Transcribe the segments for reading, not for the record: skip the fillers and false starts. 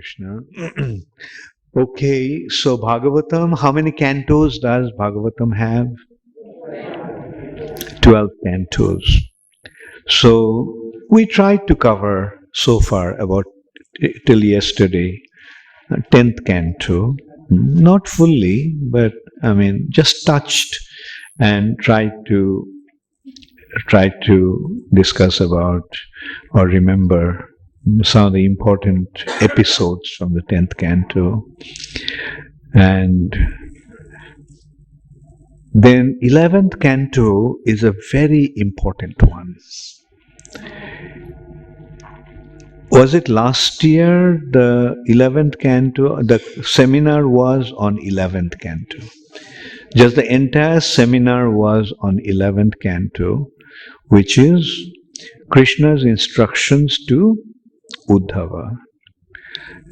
Krishna. Okay, so Bhagavatam, how many cantos does Bhagavatam have? 12 cantos. So we tried to cover so far about till yesterday, 10th canto. Not fully, but I mean, just touched and tried to discuss about or remember some of the important episodes from the 10th canto. And then 11th canto is a very important one. Was it last year the 11th canto, the seminar was on 11th canto. Just the entire seminar was on 11th canto, which is Krishna's instructions to Uddhava.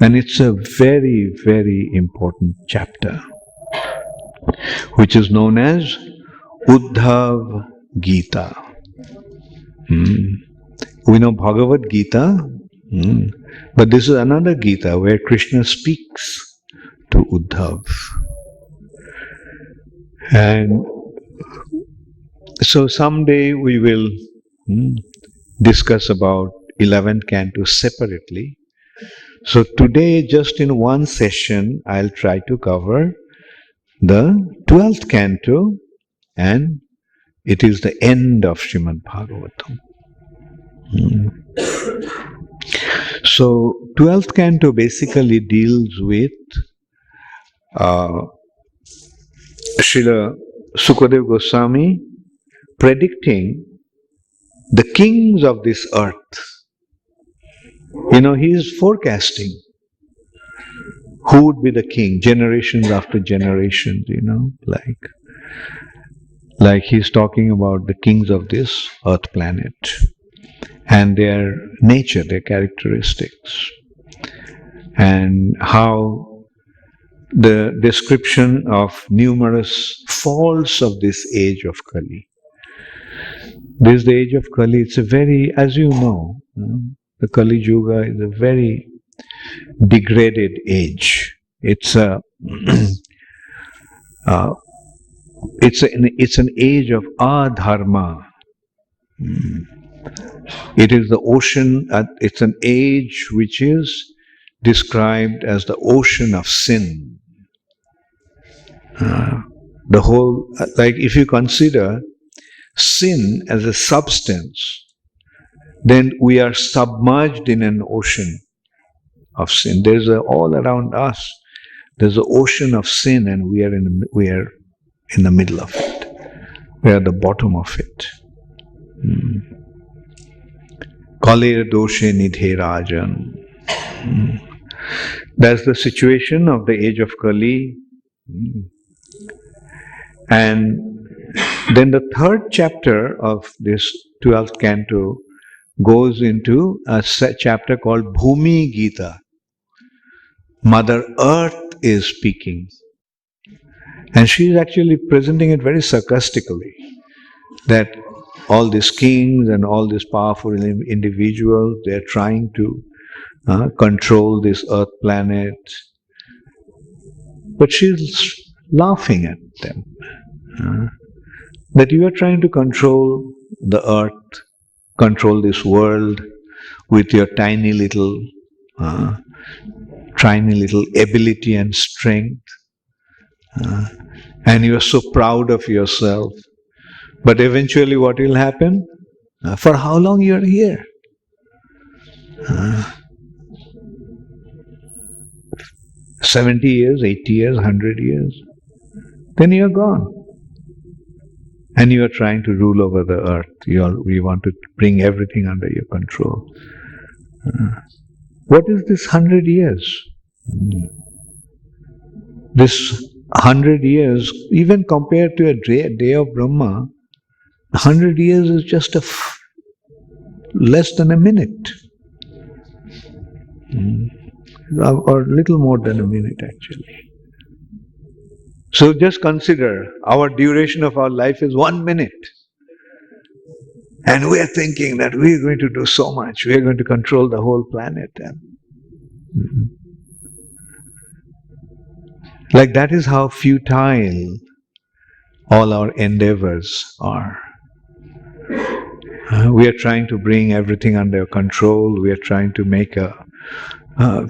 And it's a very, very important chapter, which is known as Uddhav Gita. We know Bhagavad Gita, but this is another Gita where Krishna speaks to Uddhav. And so someday we will discuss about 11th canto separately. So today, just in one session, I'll try to cover the 12th canto, and it is the end of Srimad Bhagavatam. So 12th canto basically deals with Srila Sukadeva Goswami predicting the kings of this earth. You know, he is forecasting who would be the king, generations after generations, you know, like he's talking about the kings of this earth planet and their nature, their characteristics, and how the description of numerous faults of this age of Kali. This is the age of Kali. It's a very, as you know, the Kali Yuga is a very degraded age. It's an age of adharma. It is the ocean. It's an age which is described as the ocean of sin. The whole, like if you consider sin as a substance, then we are submerged in an ocean of sin. There's all around us. There's an ocean of sin, and we are in the middle of it. We are at the bottom of it. Kalir doshe nidhe rajan. That's the situation of the age of Kali. And then the third chapter of this 12th canto goes into a chapter called Bhumi Gita. Mother Earth is speaking. And she is actually presenting it very sarcastically, that all these kings and all these powerful individuals, they are trying to control this earth planet. But she's laughing at them. That you are trying to control the earth, control this world with your tiny little ability and strength. And you are so proud of yourself. But eventually what will happen? For how long you are here? 70 years, 80 years, 100 years. Then you are gone. And you are trying to rule over the earth. We want to bring everything under your control. What is this 100 years? This 100 years, even compared to a day of Brahma, 100 years is just less than a minute. Or little more than a minute actually. So just consider, our duration of our life is 1 minute. And we are thinking that we are going to do so much, we are going to control the whole planet. Like that is how futile all our endeavors are. We are trying to bring everything under control. We are trying to make a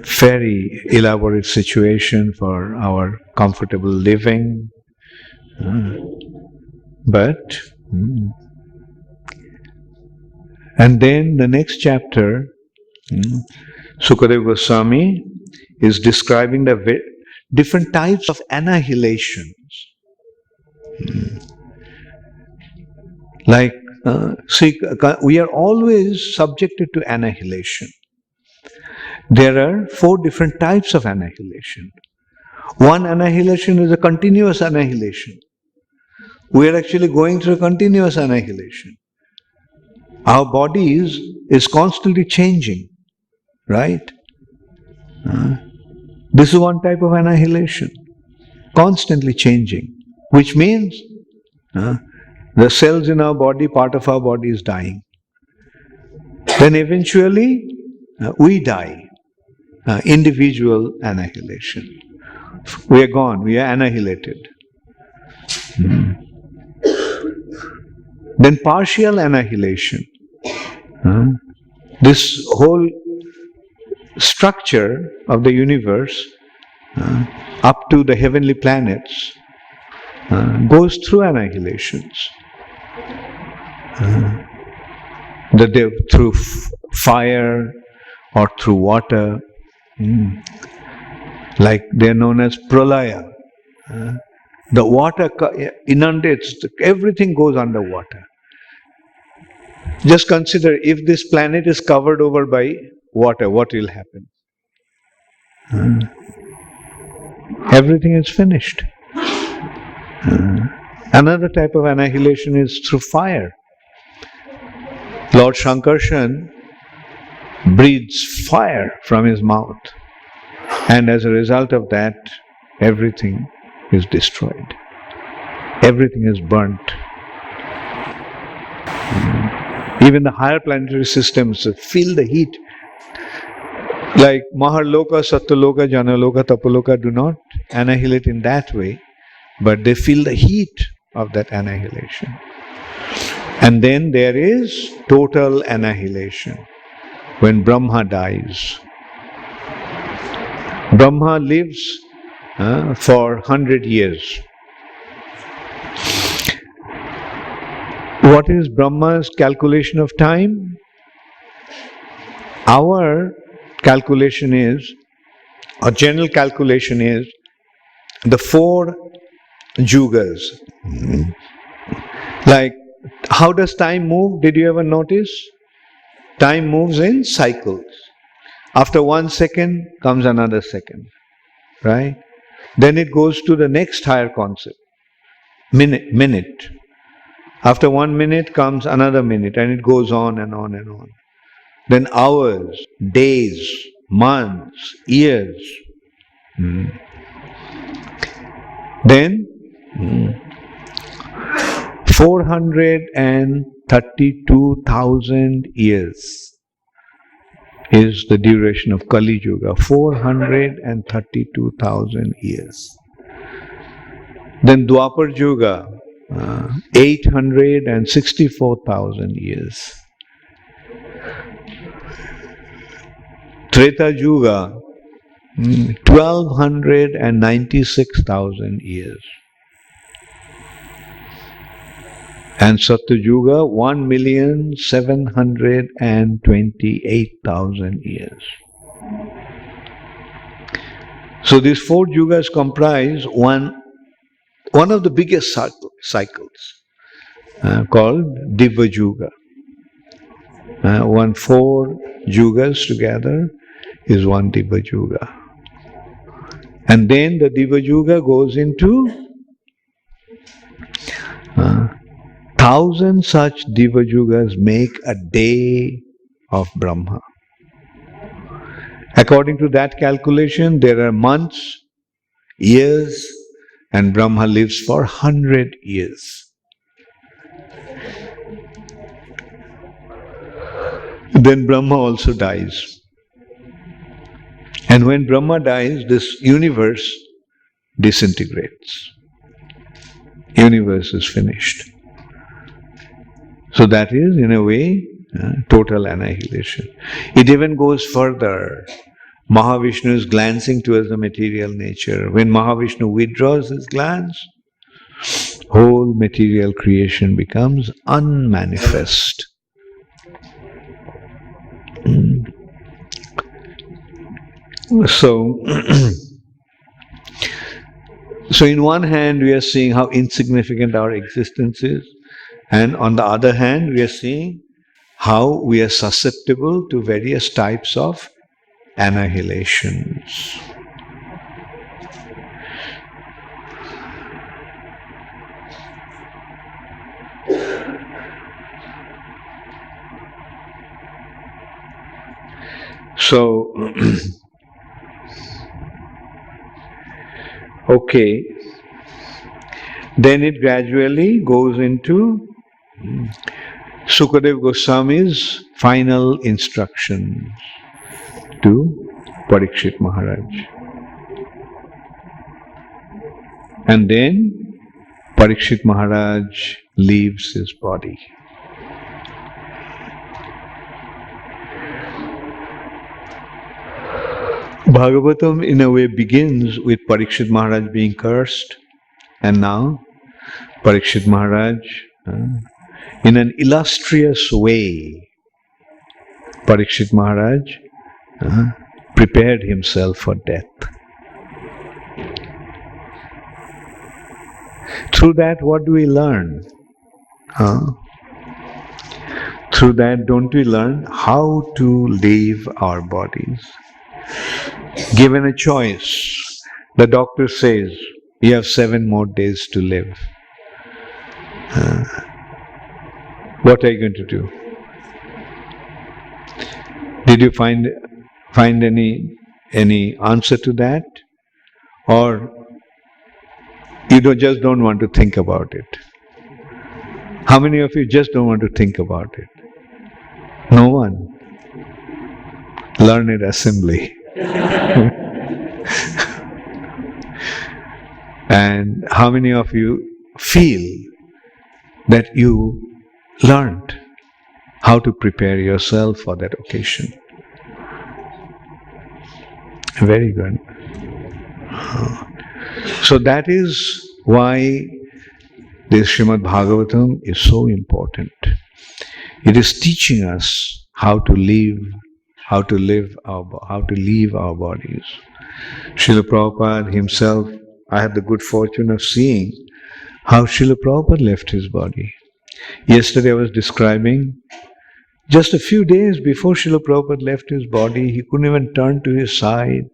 very elaborate situation for our comfortable living. But, and then the next chapter, Sukadeva Goswami is describing the different types of annihilations. Like, see, we are always subjected to annihilation. There are 4 different types of annihilation. One annihilation is a continuous annihilation. We are actually going through a continuous annihilation. Our body is constantly changing, right? This is one type of annihilation, constantly changing, which means the cells in our body, part of our body is dying. Then eventually we die. Individual annihilation. We are gone, we are annihilated. Then partial annihilation. This whole structure of the universe up to the heavenly planets goes through annihilations. Through fire or through water. Like they are known as pralaya. The water inundates, everything goes underwater. Just consider, if this planet is covered over by water, what will happen? Everything is finished. Another type of annihilation is through fire. Lord Shankarshan breathes fire from his mouth, and as a result of that, everything is destroyed. Everything is burnt. Even the higher planetary systems feel the heat. Like Maharloka, Satyaloka, Janaloka, Tapaloka do not annihilate in that way, but they feel the heat of that annihilation. And then there is total annihilation, when Brahma dies. Brahma lives for 100 years. What is Brahma's calculation of time? Our calculation is, our general calculation is, the 4 yugas. Like, how does time move? Did you ever notice? Time moves in cycles. After 1 second comes another second, right? Then it goes to the next higher concept, minute. After 1 minute comes another minute, and it goes on and on and on. Then hours, days, months, years. Then 432,000 years is the duration of Kali Yuga. 432,000 years. Then Dwapar Yuga, 864,000 years. Treta Yuga, 1296,000 years. And Satya Yuga, 1,728,000 years. So these 4 yugas comprise one of the biggest cycles called Divya Yuga. 4 yugas together is one Divya Yuga. And then the Divya Yuga goes into 1,000 such Divya Yugas make a day of Brahma. According to that calculation, there are months, years, and Brahma lives for 100 years. Then Brahma also dies. And when Brahma dies, this universe disintegrates. Universe is finished. So that is, in a way, total annihilation. It even goes further. Mahavishnu is glancing towards the material nature. When Mahavishnu withdraws his glance, whole material creation becomes unmanifest. So, so in one hand we are seeing how insignificant our existence is, and on the other hand we are seeing how we are susceptible to various types of annihilations. So, okay, then it gradually goes into Sukadev Goswami's final instructions to Parikshit Maharaj. And then Parikshit Maharaj leaves his body. Bhagavatam in a way begins with Parikshit Maharaj being cursed, and now Parikshit Maharaj, in an illustrious way, Parikshit Maharaj prepared himself for death. Through that, what do we learn? Through that, don't we learn how to leave our bodies? Given a choice, the doctor says, you have 7 more days to live. What are you going to do? Did you find any answer to that? Or you just don't want to think about it? How many of you just don't want to think about it? No one. Learned assembly. And how many of you feel that you learned how to prepare yourself for that occasion? Very good. So that is why this Srimad Bhagavatam is so important. It is teaching us how to leave our bodies. Srila Prabhupada himself, I had the good fortune of seeing how Srila Prabhupada left his body. Yesterday I was describing, just a few days before Srila Prabhupada left his body, he couldn't even turn to his side.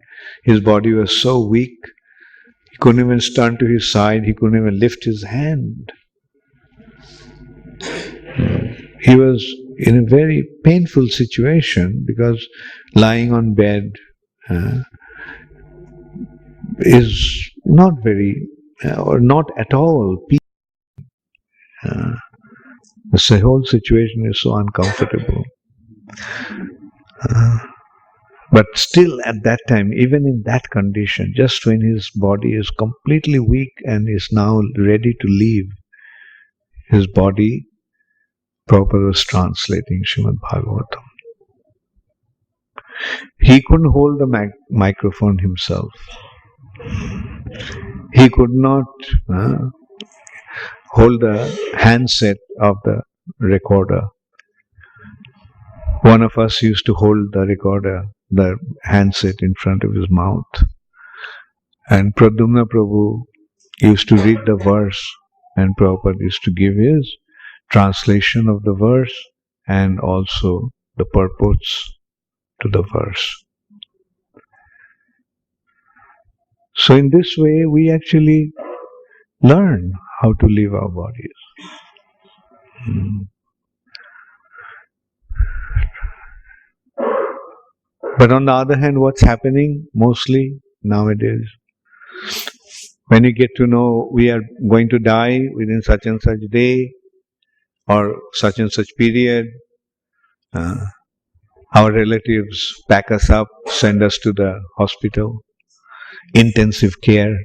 His body was so weak. He couldn't even turn to his side. He couldn't even lift his hand. He was in a very painful situation because lying on bed is not very, or not at all peaceful. The whole situation is so uncomfortable. But still at that time, even in that condition, just when his body is completely weak and is now ready to leave his body, Prabhupada was translating Srimad Bhagavatam. He couldn't hold the microphone himself. He could not hold the handset of the recorder. One of us used to hold the recorder, the handset in front of his mouth. And Pradyumna Prabhu used to read the verse, and Prabhupada used to give his translation of the verse and also the purports to the verse. So in this way, we actually learn how to leave our bodies. But on the other hand, what's happening mostly nowadays? When you get to know we are going to die within such and such day or such and such period, our relatives pack us up, send us to the hospital, intensive care.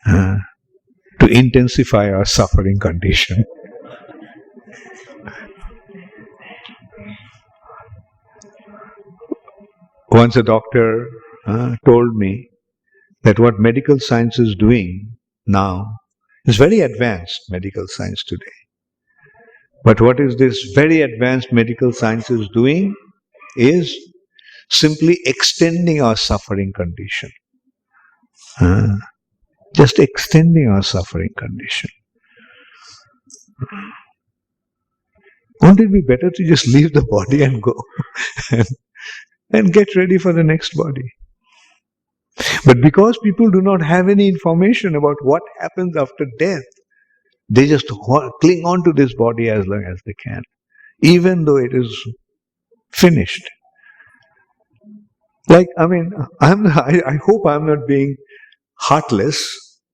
uh, to intensify our suffering condition. Once a doctor told me that what medical science is doing now is very advanced medical science today. But what is this very advanced medical science is doing is simply extending our suffering condition. Just extending our suffering condition. Won't it be better to just leave the body and go and get ready for the next body? But because people do not have any information about what happens after death, they just cling on to this body as long as they can, even though it is finished. Like, I hope I'm not being heartless,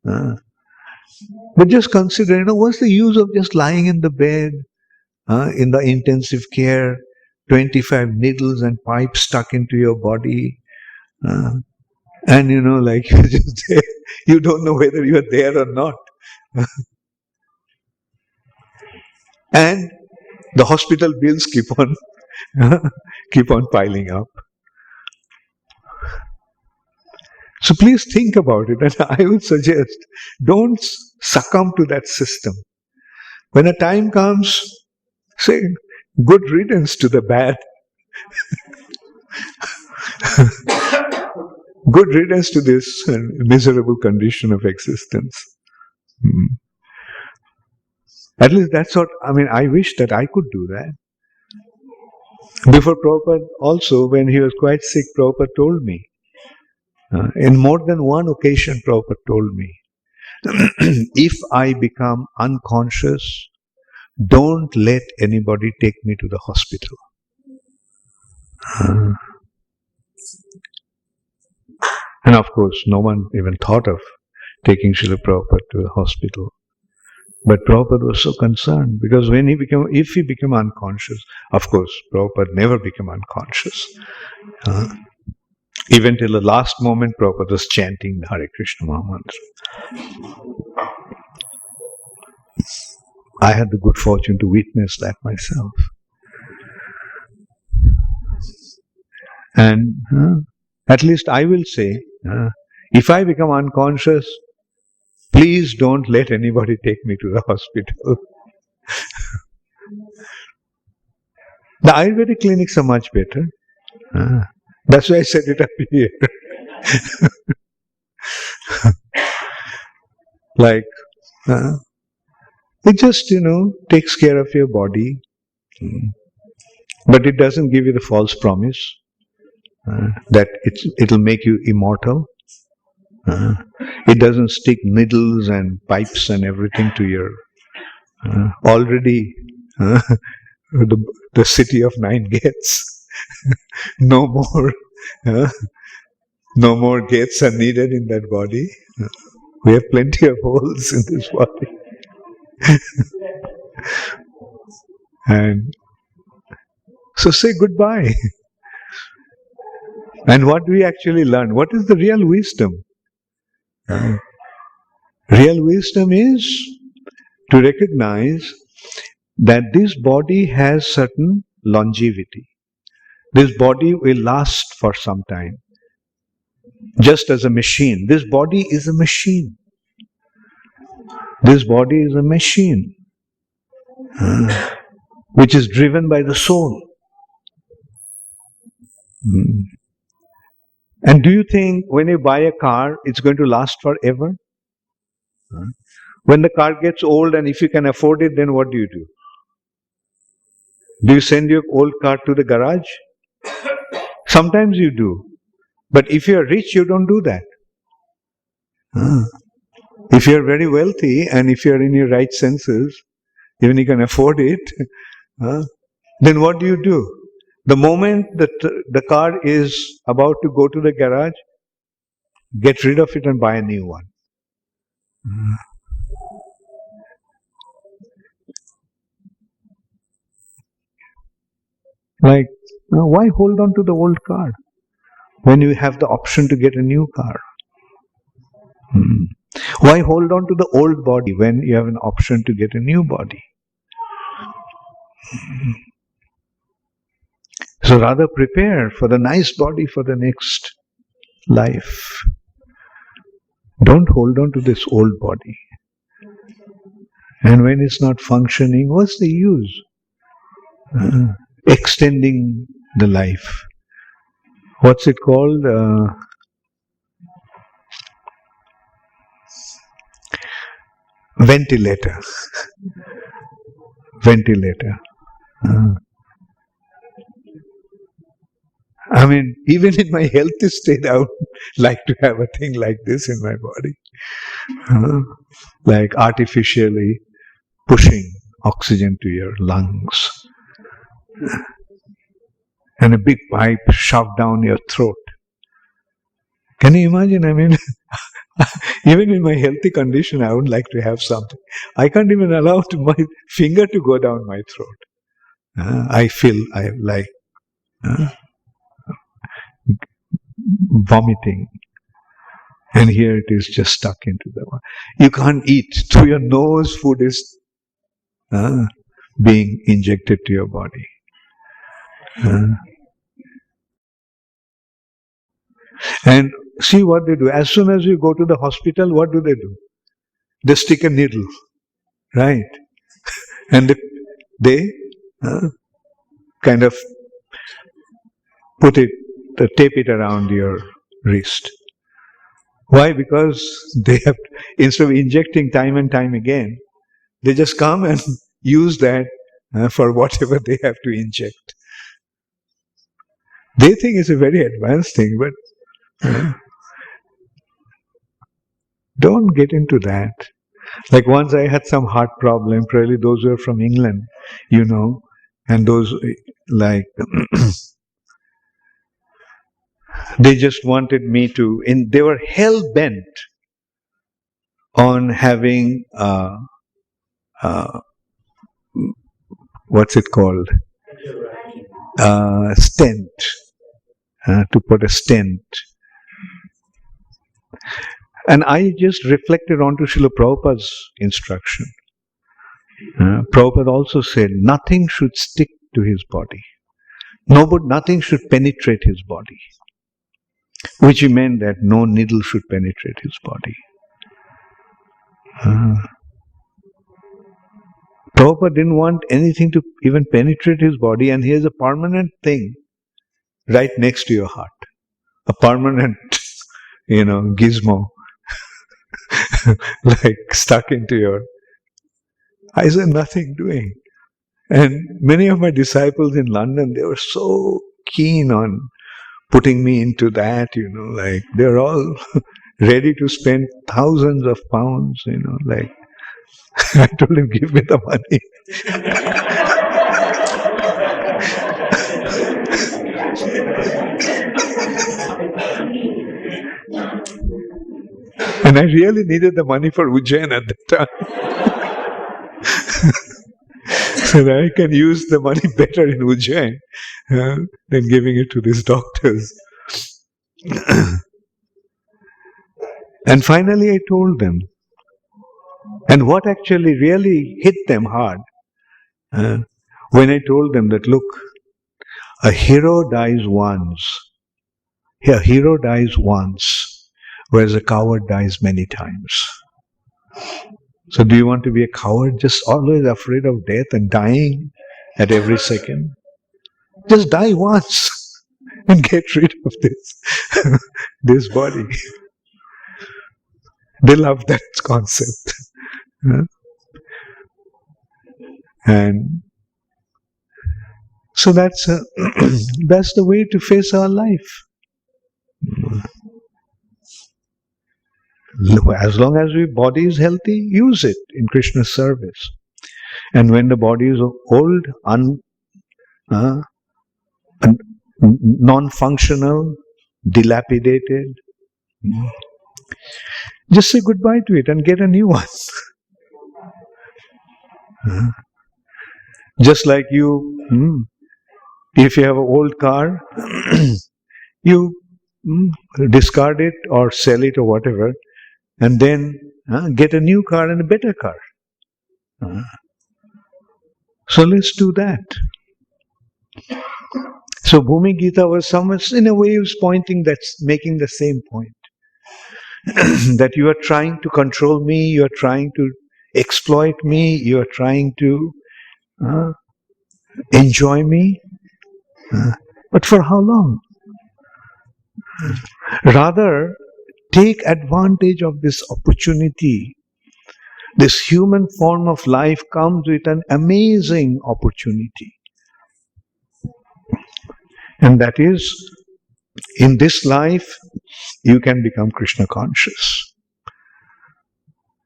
but just consider, what's the use of just lying in the bed, in the intensive care, 25 needles and pipes stuck into your body, and like you're just there. You don't know whether you're there or not. And the hospital bills keep on piling up. So please think about it, and I would suggest don't succumb to that system. When a time comes, say good riddance to the bad. Good riddance to this miserable condition of existence. At least that's what, I wish that I could do that. Before Prabhupada also, when he was quite sick, Prabhupada told me, in more than one occasion Prabhupada told me, if I become unconscious, don't let anybody take me to the hospital. And of course, no one even thought of taking Srila Prabhupada to the hospital. But Prabhupada was so concerned because if he became unconscious, of course, Prabhupada never became unconscious. Even till the last moment, Prabhupada was chanting the Hare Krishna Mahamantra. I had the good fortune to witness that myself. And at least I will say, if I become unconscious, please don't let anybody take me to the hospital. The Ayurvedic clinics are much better. That's why I said it up here. Like, it just, takes care of your body. But it doesn't give you the false promise that it'll make you immortal. It doesn't stick needles and pipes and everything to your already the city of 9 gates. No more gates are needed in that body. We have plenty of holes in this body. And so say goodbye. And what do we actually learn? What is the real wisdom? Real wisdom is to recognize that this body has certain longevity. This body will last for some time. Just as a machine. This body is a machine. This body is a machine which is driven by the soul. And do you think when you buy a car, it's going to last forever? When the car gets old and if you can afford it, then what do? Do you send your old car to the garage? Sometimes you do. But if you are rich, you don't do that. If you are very wealthy and if you are in your right senses, even you can afford it, then what do? The moment that the car is about to go to the garage, get rid of it and buy a new one. Like, why hold on to the old car when you have the option to get a new car? Why hold on to the old body when you have an option to get a new body? So rather prepare for the nice body for the next life. Don't hold on to this old body. And when it's not functioning, what's the use? Extending the life. What's it called? Ventilator. Ventilator. I mean, even in my healthy state, I would like to have a thing like this in my body. Like artificially pushing oxygen to your lungs. And a big pipe shoved down your throat. Can you imagine? I mean, even in my healthy condition, I would like to have something. I can't even allow my finger to go down my throat. I feel I like vomiting. And here it is just stuck into the one. You can't eat. Through your nose, food is being injected to your body. And see what they do. As soon as you go to the hospital, what do? They stick a needle, right? And they kind of tape it around your wrist. Why? Because they have, instead of injecting time and time again, they just come and use that for whatever they have to inject. They think it's a very advanced thing, but don't get into that. Like once I had some heart problem, probably those who are from England, and those like they just wanted me to, they were hell-bent on having what's it called? Stent. To put a stent. And I just reflected onto Srila Prabhupada's instruction. Prabhupada also said, nothing should stick to his body. Nothing should penetrate his body. Which he meant that no needle should penetrate his body. Prabhupada didn't want anything to even penetrate his body, and here's a permanent thing right next to your heart. A permanent, gizmo, like stuck into your... I said, nothing doing. And many of my disciples in London, they were so keen on putting me into that, like they're all ready to spend thousands of pounds, like I told him, give me the money. And I really needed the money for Ujjain at the time. So that I can use the money better in Ujjain than giving it to these doctors. And finally I told them, and what actually really hit them hard, when I told them that, look, a hero dies once. A hero dies once, whereas a coward dies many times. So do you want to be a coward, just always afraid of death and dying at every second? Just die once and get rid of this body. They love that concept. And so that's the way to face our life. As long as your body is healthy, use it in Krishna's service. And when the body is old, non-functional, dilapidated, just say goodbye to it and get a new one. Just like you, if you have an old car, you discard it or sell it or whatever, and then get a new car and a better car. So let's do that. So Bhumi Gita was somewhat, in a way, was pointing, that's making the same point. That you are trying to control me, you are trying to exploit me, you are trying to enjoy me. But for how long? Rather, take advantage of this opportunity. This human form of life comes with an amazing opportunity. And that is, in this life, you can become Krishna conscious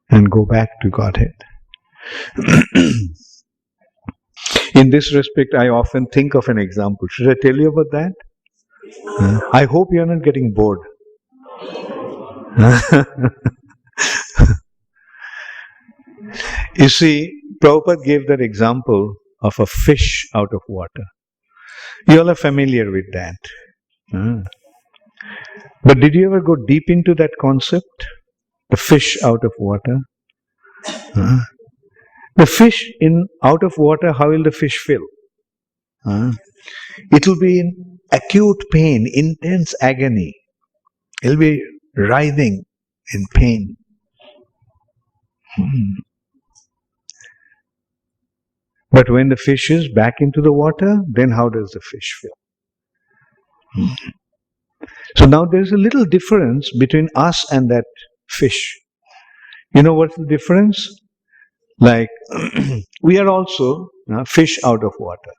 and go back to Godhead. In this respect, I often think of an example. Should I tell you about that? I hope you are not getting bored. You see, Prabhupada gave that example of a fish out of water. You all are familiar with that. But did you ever go deep into that concept? The fish out of water? The fish out of water, how will the fish feel? It will be in acute pain, intense agony. It will be writhing in pain. But when the fish is back into the water, then how does the fish feel? So now there's a little difference between us and that fish. You know what's the difference? Like, we are also fish out of water.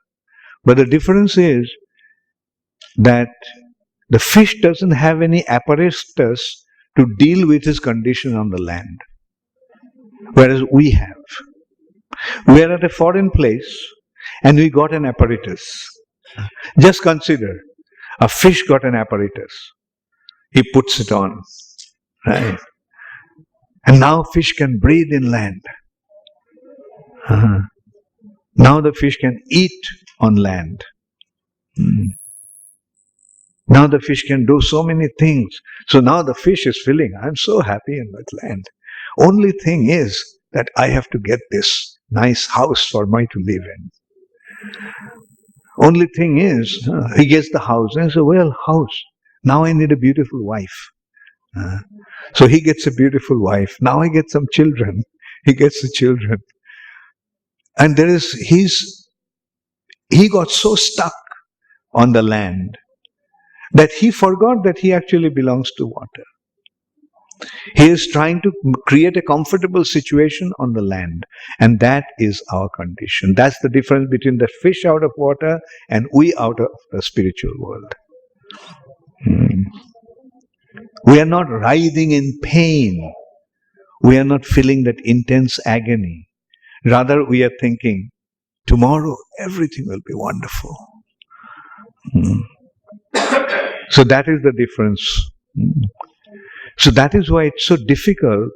But the difference is that the fish doesn't have any apparatus to deal with his condition on the land. Whereas we have. We are at a foreign place and we got an apparatus. Just consider, a fish got an apparatus. He puts it on. Right? And now fish can breathe in land. Now the fish can eat on land. Now the fish can do so many things. So now the fish is feeling, I'm so happy in that land. Only thing is that I have to get this nice house for me to live in. Only thing is, he gets the house and says, well, house. Now I need a beautiful wife. So he gets a beautiful wife. Now I get some children. He gets the children. And he got so stuck on the land that he forgot that he actually belongs to water. He is trying to create a comfortable situation on the land. And that is our condition. That's the difference between the fish out of water and we out of the spiritual world. We are not writhing in pain. We are not feeling that intense agony. Rather, we are thinking, tomorrow everything will be wonderful. So that is the difference. So that is why it's so difficult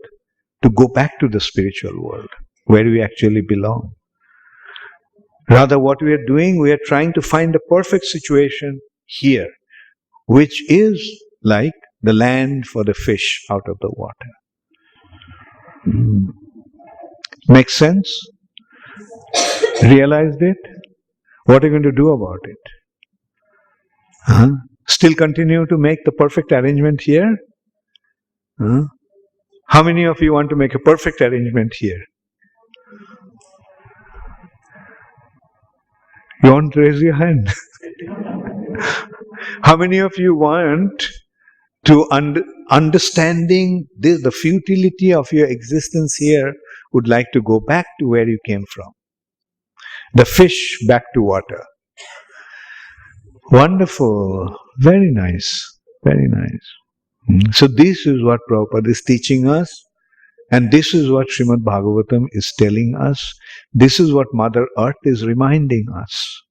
to go back to the spiritual world, where we actually belong. Rather, what we are doing, we are trying to find the perfect situation here, which is like the land for the fish out of the water. Makes sense? Realized it? What are you going to do about it? Still continue to make the perfect arrangement here? How many of you want to make a perfect arrangement here? You want to raise your hand? How many of you want to understanding the futility of your existence here, would like to go back to where you came from? The fish back to water. Wonderful. Very nice. Very nice. So this is what Prabhupada is teaching us, and this is what Srimad Bhagavatam is telling us. This is what Mother Earth is reminding us.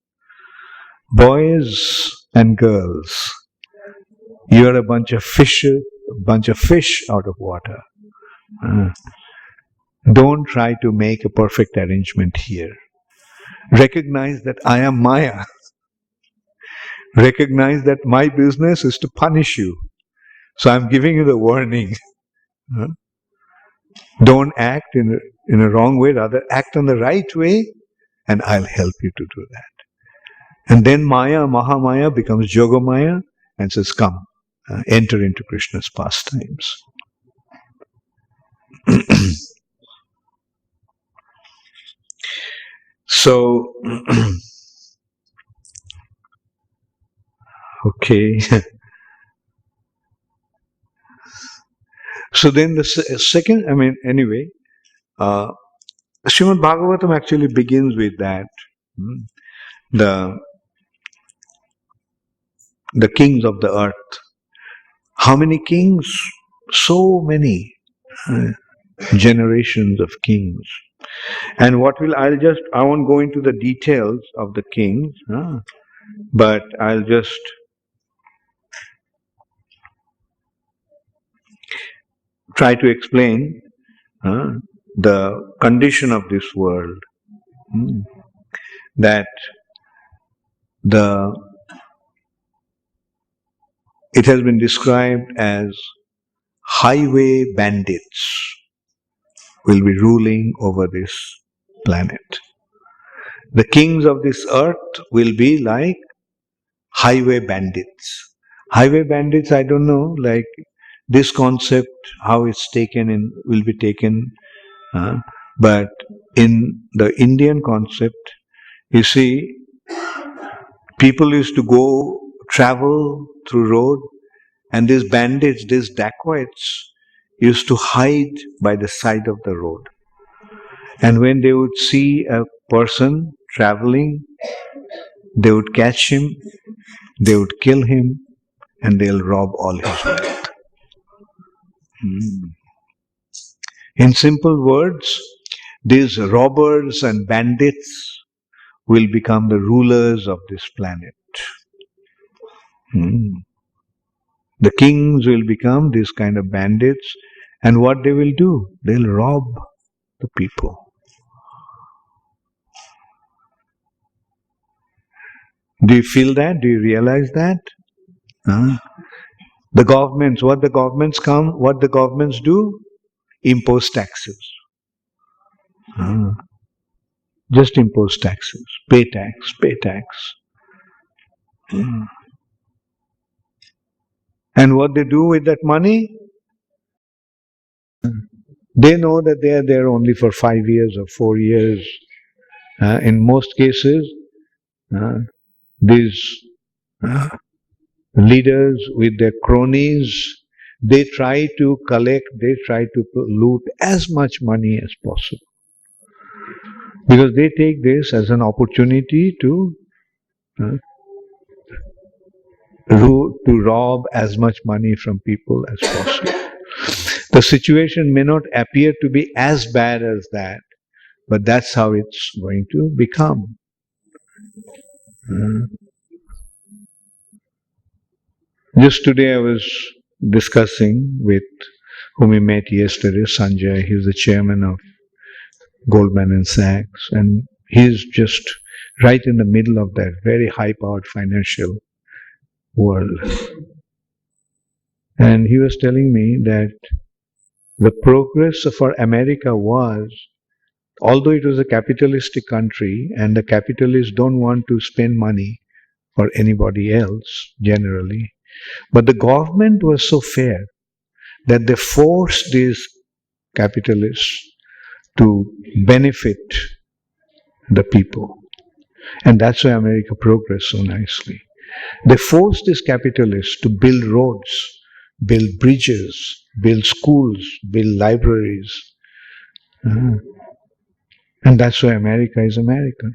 Boys and girls, you are a bunch of fish out of water. Don't try to make a perfect arrangement here. Recognize that I am Maya. Recognize that my business is to punish you. So I'm giving you the warning. Don't act in a wrong way, rather act on the right way, and I'll help you to do that. And then Maya, Mahamaya becomes Yogamaya and says, come, enter into Krishna's pastimes. So, okay. So then the second, anyway, Srimad Bhagavatam actually begins with that. Hmm. The kings of the earth. How many kings? So many generations of kings. And I won't go into the details of the kings, but I'll just try to explain the condition of this world. That it has been described as highway bandits will be ruling over this planet. The kings of this earth will be like highway bandits. Highway bandits, I don't know, like this concept, how it's taken in, will be taken. But in the Indian concept, you see, people used to go travel through road, and these bandits, these dacoits, used to hide by the side of the road. And when they would see a person traveling, they would catch him, they would kill him, and they'll rob all his wealth. In simple words, these robbers and bandits will become the rulers of this planet. The kings will become these kind of bandits, and what they will do? They'll rob the people. Do you feel that? Do you realize that? The governments, what the governments do? Impose taxes. Just impose taxes. Pay tax, pay tax. And what they do with that money? They know that they are there only for 5 years or 4 years. In most cases, these leaders with their cronies, they try to loot as much money as possible. Because they take this as an opportunity to rob as much money from people as possible. The situation may not appear to be as bad as that, but that's how it's going to become. Just today I was discussing with whom we met yesterday, Sanjay. He's the chairman of Goldman and Sachs, and he's just right in the middle of that very high-powered financial world. And he was telling me that the progress for America was, although it was a capitalistic country and the capitalists don't want to spend money for anybody else generally, but the government was so fair that they forced these capitalists to benefit the people. And that's why America progressed so nicely. They forced these capitalists to build roads, build bridges, build schools, build libraries. And that's why America is America.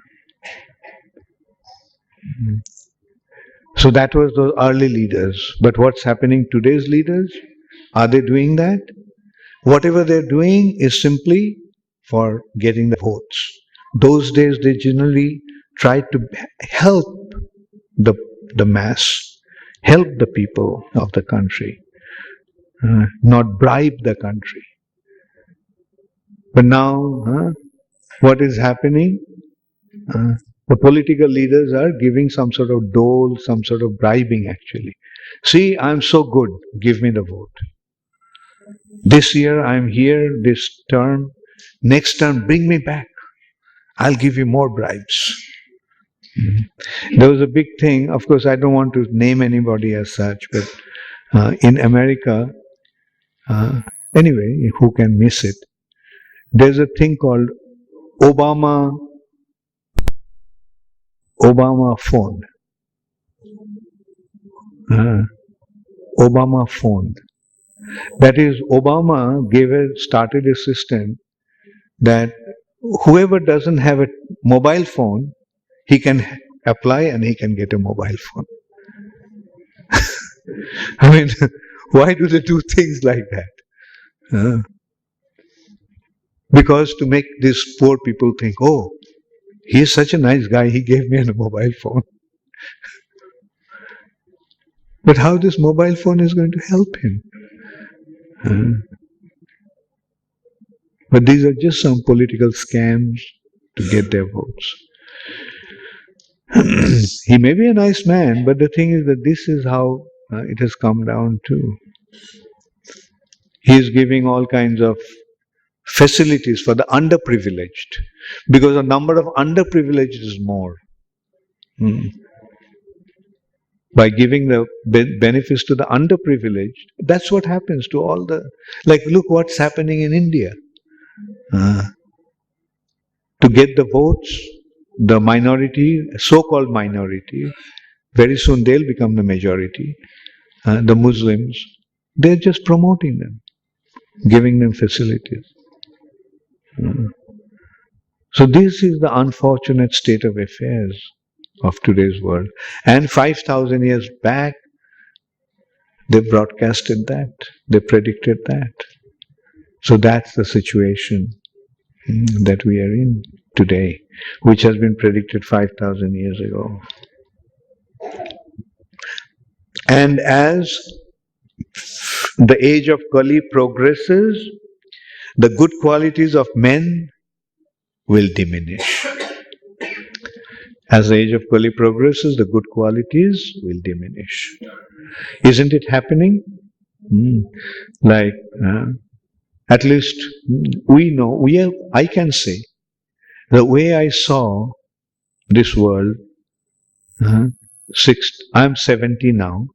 So that was the early leaders. But what's happening today's leaders? Are they doing that? Whatever they're doing is simply for getting the votes. Those days they generally tried to help the mass, help the people of the country, not bribe the country. But now, what is happening? The political leaders are giving some sort of dole, some sort of bribing actually. See, I'm so good, give me the vote. This year I'm here, this term, next term bring me back. I'll give you more bribes. There was a big thing, of course I don't want to name anybody as such, but in America, anyway, who can miss it? There's a thing called Obama phone. Obama phone. That is, Obama started a system that whoever doesn't have a mobile phone, he can apply and he can get a mobile phone. I mean, why do they do things like that? Because to make these poor people think, oh, he is such a nice guy, he gave me a mobile phone. But how this mobile phone is going to help him? But these are just some political scams to get their votes. He may be a nice man, but the thing is that this is how it has come down to. He is giving all kinds of facilities for the underprivileged, because the number of underprivileged is more. By giving the benefits to the underprivileged, that's what happens to all the... Like, look what's happening in India. To get the votes, the minority, so-called minority, very soon they'll become the majority. The Muslims, they're just promoting them, giving them facilities. So this is the unfortunate state of affairs of today's world. And 5,000 years back, they broadcasted that, they predicted that. So that's the situation that we are in today, which has been predicted 5,000 years ago. And as the age of Kali progresses, the good qualities of men will diminish. As the age of Kali progresses, the good qualities will diminish. Isn't it happening? Like, at least we know, I can say, the way I saw this world, I'm 70 now,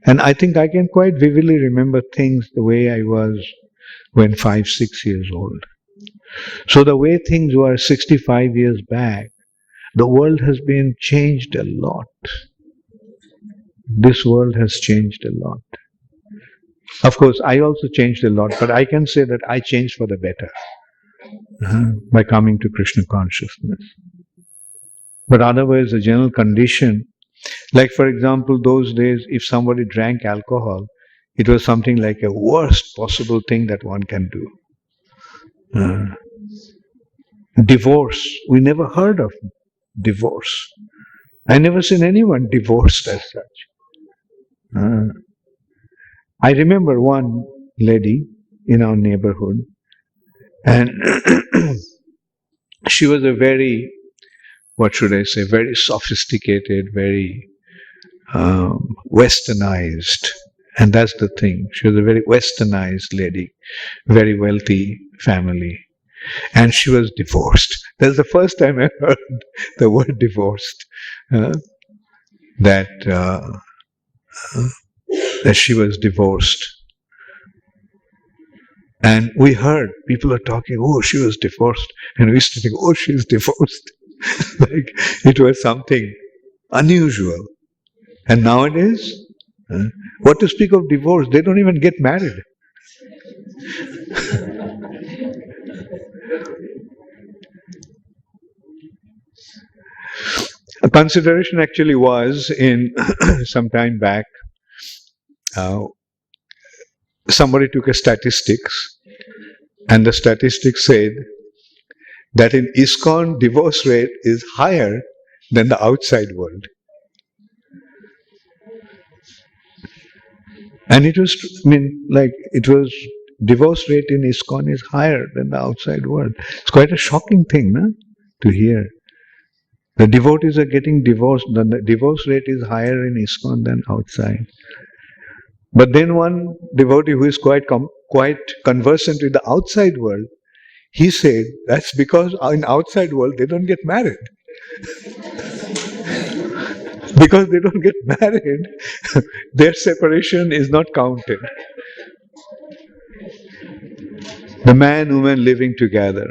and I think I can quite vividly remember things the way I was when 5, 6 years old. So the way things were 65 years back, the world has been changed a lot. This world has changed a lot. Of course, I also changed a lot, but I can say that I changed for the better by coming to Krishna consciousness. But otherwise, the general condition, like for example, those days, if somebody drank alcohol, it was something like a worst possible thing that one can do. Divorce, we never heard of divorce. I never seen anyone divorced as such. I remember one lady in our neighborhood, and she was a very, what should I say, very sophisticated, very westernized. And that's the thing. She was a very westernized lady, very wealthy family. And she was divorced. That's the first time I heard the word divorced. That she was divorced. And we heard people are talking, oh, she was divorced. And we used to think, oh, she's divorced. Like it was something unusual. And nowadays, what to speak of divorce? They don't even get married. A consideration actually was in some time back, somebody took a statistics, and the statistics said that in ISKCON divorce rate is higher than the outside world. And it was, divorce rate in ISKCON is higher than the outside world. It's quite a shocking thing, to hear. The devotees are getting divorced, the divorce rate is higher in ISKCON than outside. But then one devotee who is quite conversant with the outside world, he said that's because in outside world they don't get married. Because they don't get married, their separation is not counted. The man, woman living together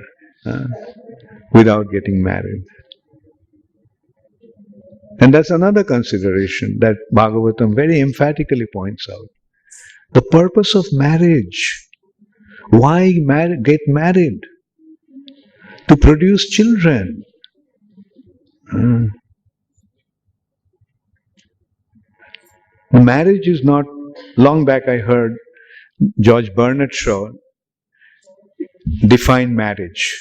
without getting married. And that's another consideration that Bhagavatam very emphatically points out. The purpose of marriage. Why get married? To produce children. Marriage is not, long back I heard George Bernard Shaw define marriage.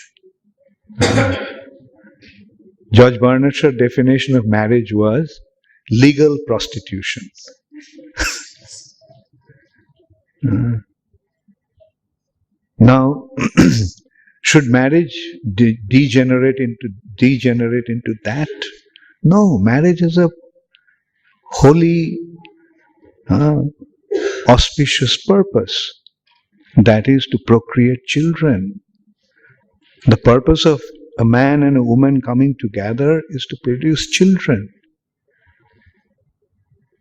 George Bernard Shaw's definition of marriage was legal prostitution. Now, should marriage degenerate into that? No, marriage is a holy, auspicious purpose. That is to procreate children. The purpose of a man and a woman coming together is to produce children.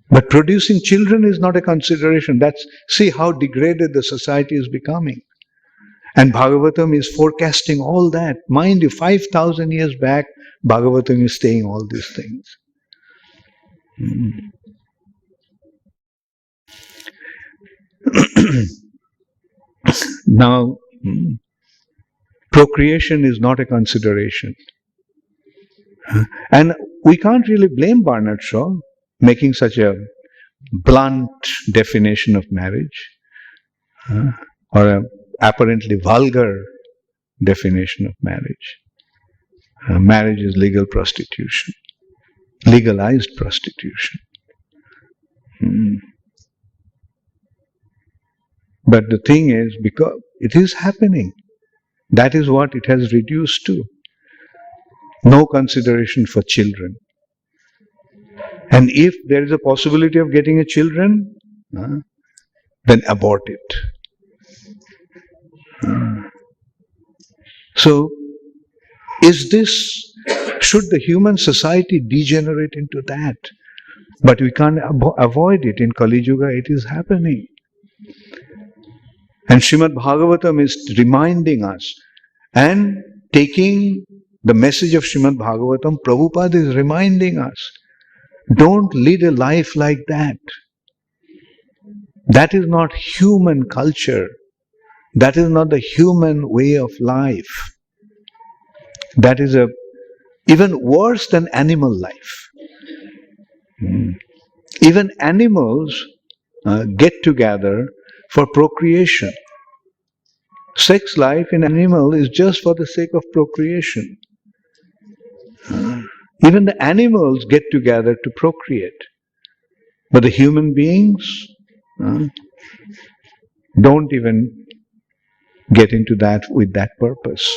But producing children is not a consideration. See how degraded the society is becoming. And Bhagavatam is forecasting all that. Mind you, 5,000 years back, Bhagavatam is saying all these things. Now, procreation is not a consideration. And we can't really blame Bernard Shaw making such a blunt definition of marriage, or an apparently vulgar definition of marriage. Marriage is legal prostitution, legalized prostitution. But the thing is, because it is happening, that is what it has reduced to. No consideration for children. And if there is a possibility of getting a children, then abort it. So, should the human society degenerate into that? But we can't avoid it. In Kali Yuga, it is happening. And Srimad Bhagavatam is reminding us, and taking the message of Srimad Bhagavatam, Prabhupada is reminding us, don't lead a life like that. That is not human culture. That is not the human way of life. That is even worse than animal life. Even animals get together for procreation. Sex life in animal is just for the sake of procreation. Even the animals get together to procreate. But the human beings don't even get into that with that purpose.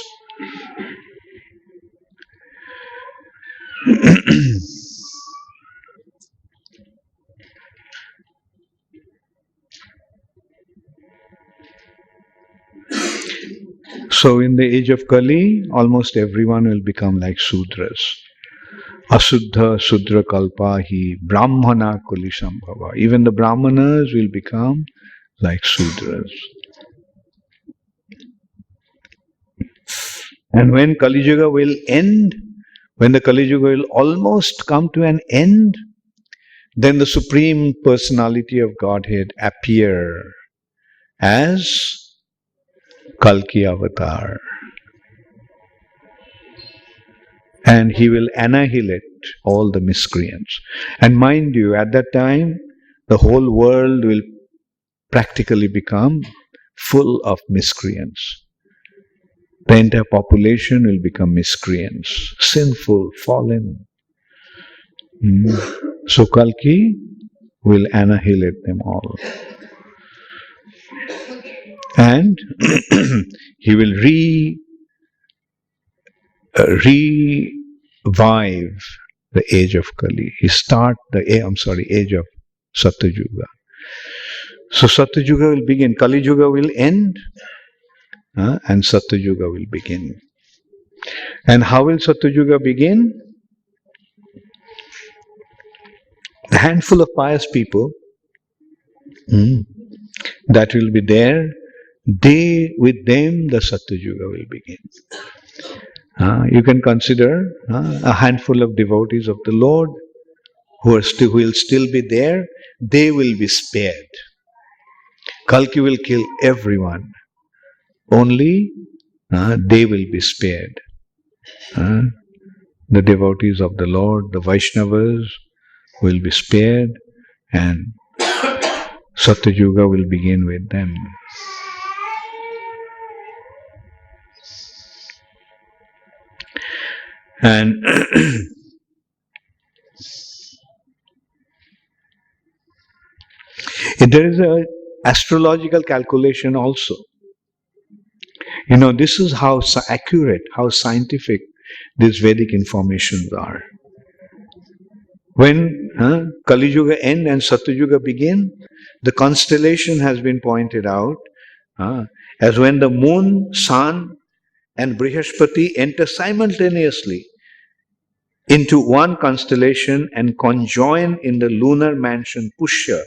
So in the age of Kali, almost everyone will become like Sudras. Asuddha Sudra Kalpahi Brahmana Kuli Sambhava. Even the Brahmanas will become like Sudras. And when Kali Yuga will end, when the Kali Yuga will almost come to an end, then the Supreme Personality of Godhead appear as Kalki Avatar. And he will annihilate all the miscreants. And mind you, at that time, the whole world will practically become full of miscreants. The entire population will become miscreants, sinful, fallen. So Kalki will annihilate them all. And he will revive the age of Kali. He start the age of Satyuga. So Satyuga will begin, Kali Yuga will end, and Satyuga will begin. And how will Satyuga begin? A handful of pious people that will be there, with them the Satyuga will begin. You can consider a handful of devotees of the Lord who will still be there. They will be spared. Kalki will kill everyone. Only they will be spared. The devotees of the Lord, the Vaishnavas, will be spared, and Satyuga will begin with them. And there is an astrological calculation also. This is how accurate, how scientific these Vedic informations are. When Kali Yuga end and Satyuga begin, the constellation has been pointed out as when the moon, sun, and Brihaspati enter simultaneously into one constellation and conjoin in the lunar mansion Pushya.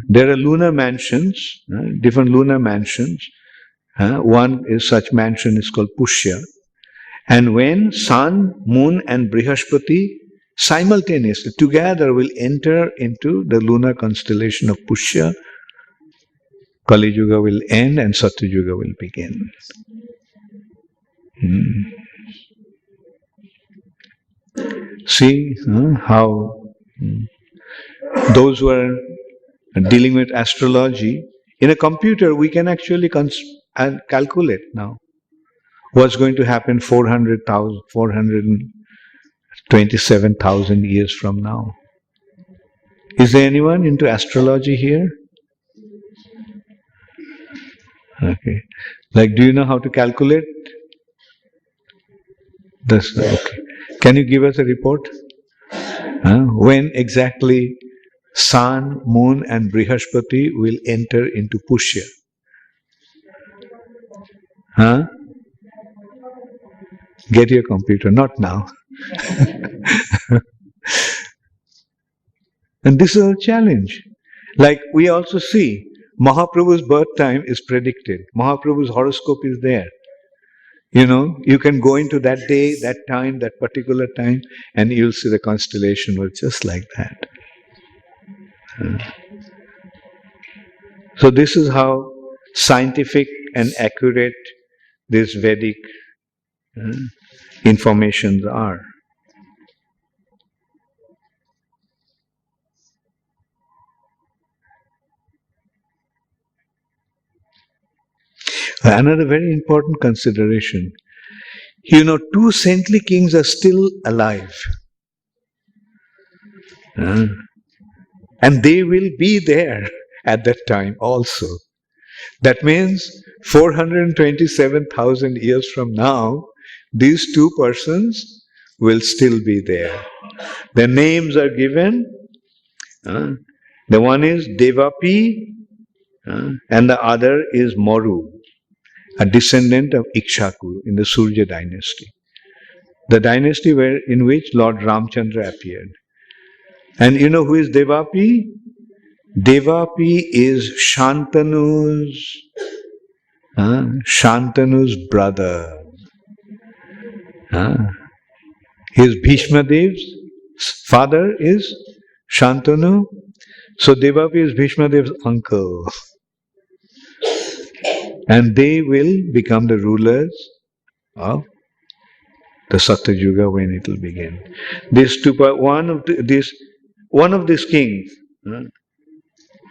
There are lunar mansions, different lunar mansions. One is such mansion is called Pushya. And when Sun, Moon and Brihaspati simultaneously together will enter into the lunar constellation of Pushya, Kali Yuga will end and Satyuga will begin. See how those who are dealing with astrology, in a computer we can actually calculate now what's going to happen 427,000 years from now. Is there anyone into astrology here? Okay. Like, do you know how to calculate? Okay. Can you give us a report? When exactly Sun, Moon and Brihaspati will enter into Pushya? Get your computer, not now. And this is a challenge. Like we also see, Mahaprabhu's birth time is predicted. Mahaprabhu's horoscope is there. You can go into that day, that time, that particular time, and you'll see the constellation was just like that. So this is how scientific and accurate these Vedic informations are. Another very important consideration. Two saintly kings are still alive. And they will be there at that time also. That means 427,000 years from now, these two persons will still be there. Their names are given. The one is Devapi and the other is Maru, a descendant of Ikshaku in the Surya dynasty. The dynasty in which Lord Ramchandra appeared. And you know who is Devapi? Devapi is Shantanu's brother. His Bhishma Dev's father is Shantanu. So Devapi is Bhishma Dev's uncle. And they will become the rulers of the Satyuga when it will begin. One of these kings,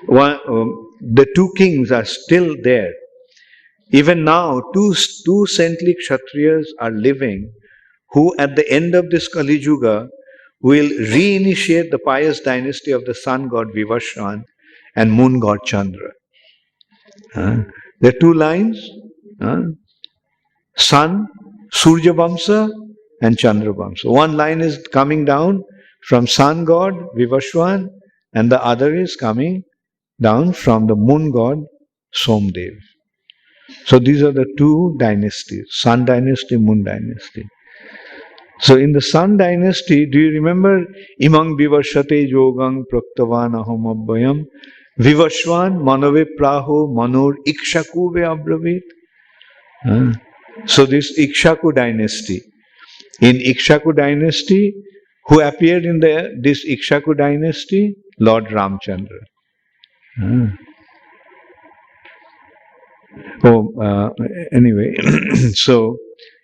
the two kings are still there. Even now, two saintly Kshatriyas are living who at the end of this Kali Yuga will reinitiate the pious dynasty of the sun god Vivaswan and moon god Chandra. There are two lines, sun, Surya Vamsa and Chandra Vamsa. One line is coming down from sun god Vivaswan and the other is coming down from the moon god Somdev. So these are the two dynasties, Sun dynasty, Moon dynasty. So in the Sun dynasty, do you remember Imang Vivashate Yogang Praktavan Aham Abhayam Vivashwan Manave Praho Manor Ikshaku Ve Abravit? So this Ikshaku dynasty. In Ikshaku dynasty, who appeared in this Ikshaku dynasty? Lord Ramchandra. Anyway, so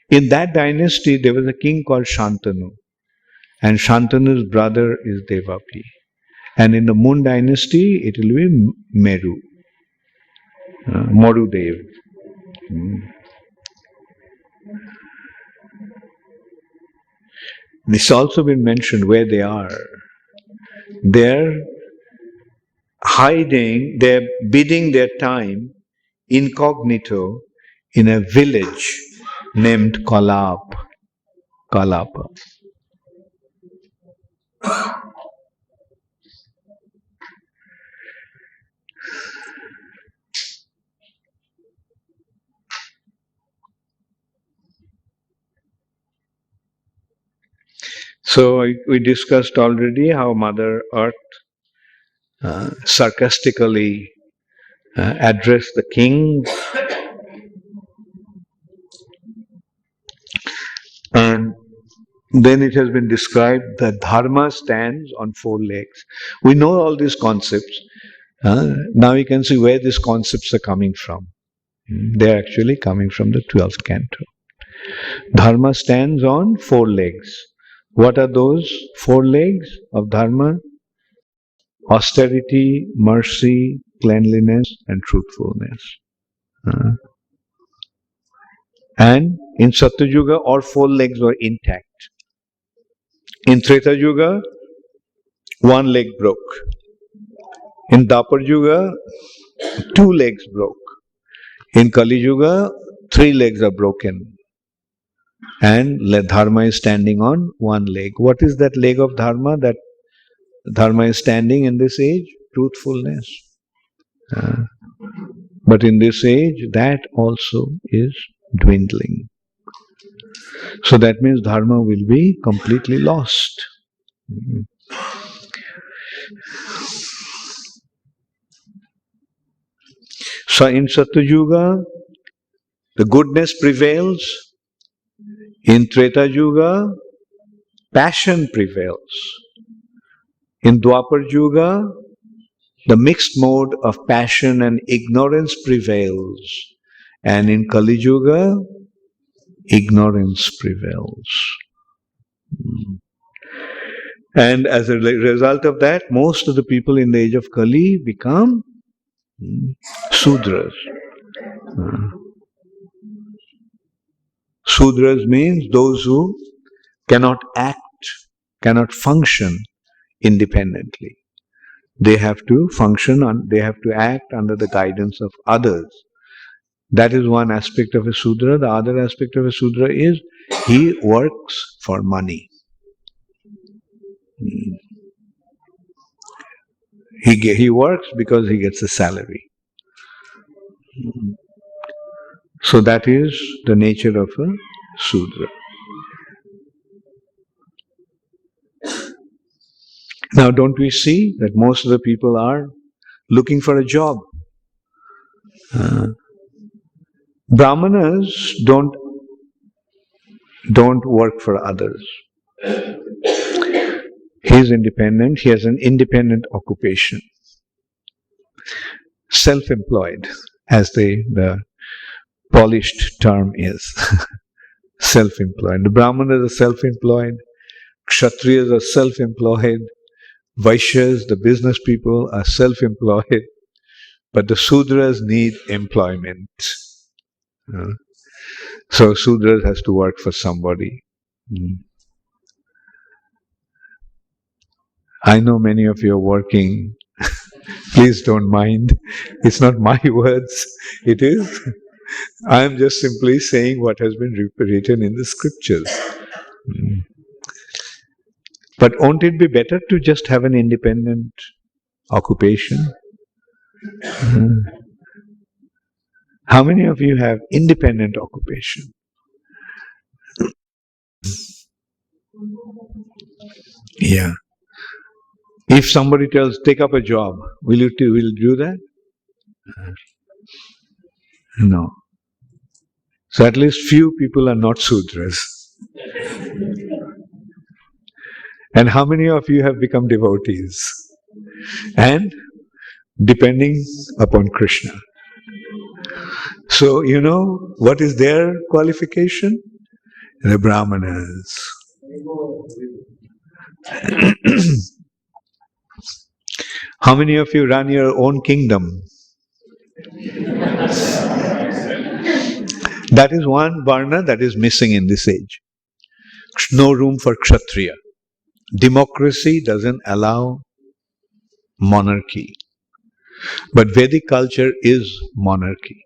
in that dynasty there was a king called Shantanu, and Shantanu's brother is Devaki. And in the Moon dynasty it will be Meru, Marudev. This also been mentioned where they are. They're hiding, they're biding their time incognito in a village named Kalapa. So we discussed already how Mother Earth sarcastically addressed the king, and then it has been described that Dharma stands on four legs. We know all these concepts. Now you can see where these concepts are coming from. They are actually coming from the 12th canto. Dharma stands on four legs. What are those four legs of Dharma? Austerity, mercy, cleanliness, and truthfulness. And in Satya Yuga, all four legs were intact. In Treta Yuga, one leg broke. In Dapar Yuga, two legs broke. In Kali Yuga, three legs are broken. And Dharma is standing on one leg. What is that leg of Dharma that Dharma is standing in this age? Truthfulness. But in this age, that also is dwindling. So that means Dharma will be completely lost. So in Satya Yuga, the goodness prevails. In Treta Yuga, passion prevails. In Dwapar Yuga, the mixed mode of passion and ignorance prevails. And in Kali Yuga, ignorance prevails. And as a result of that, most of the people in the age of Kali become Sudras. Sudras means those who cannot act, cannot function independently. They have to function, they have to act under the guidance of others. That is one aspect of a Sudra. The other aspect of a Sudra is he works for money. He works because he gets a salary. So that is the nature of a Sudra. Now don't we see that most of the people are looking for a job? Brahmanas don't work for others. He is independent, he has an independent occupation. Self-employed, as the polished term is. Self-employed. The Brahmanas are self-employed, Kshatriyas are self-employed, Vaishyas, the business people, are self-employed, but the Sudras need employment. So Sudras has to work for somebody. I know many of you are working. Please don't mind. It's not my words. It is. I am just simply saying what has been written in the scriptures. But won't it be better to just have an independent occupation? How many of you have independent occupation? Yeah. If somebody tells, take up a job, will you do that? No. So at least few people are not Sudras. And how many of you have become devotees? And depending upon Krishna. So, you know, what is their qualification? The Brahmanas. How many of you run your own kingdom? That is one varna that is missing in this age. No room for Kshatriya. Democracy doesn't allow monarchy. But Vedic culture is monarchy.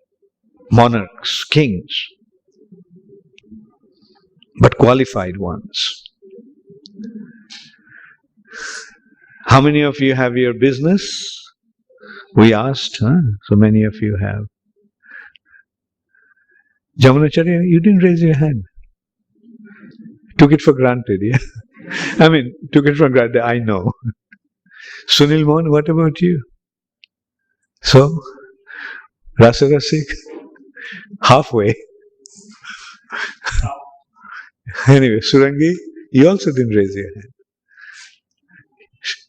Monarchs, kings, but qualified ones. How many of you have your business? We asked, huh? So many of you have. Jamunacharya, you didn't raise your hand. Took it for granted, yeah? I mean, took it for granted, I know. Sunil Mohan, what about you? So, Rasarasik? Halfway. Anyway, Surangi, you also didn't raise your hand.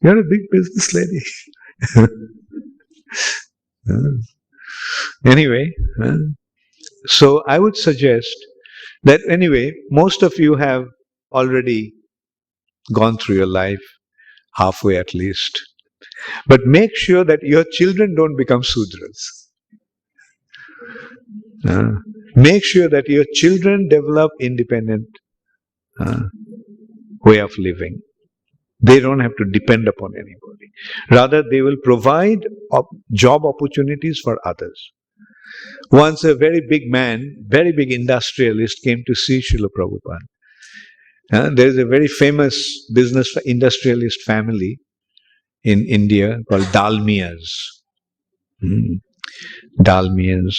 You're a big business lady. Anyway, so I would suggest that anyway, most of you have already gone through your life, halfway at least. But make sure that your children don't become Sudras. Make sure that your children develop independent way of living. They don't have to depend upon anybody. Rather, they will provide job opportunities for others. Once a very big man, very big industrialist came to see Srila Prabhupada. There is a very famous business industrialist family in India called Dalmias. Dalmias.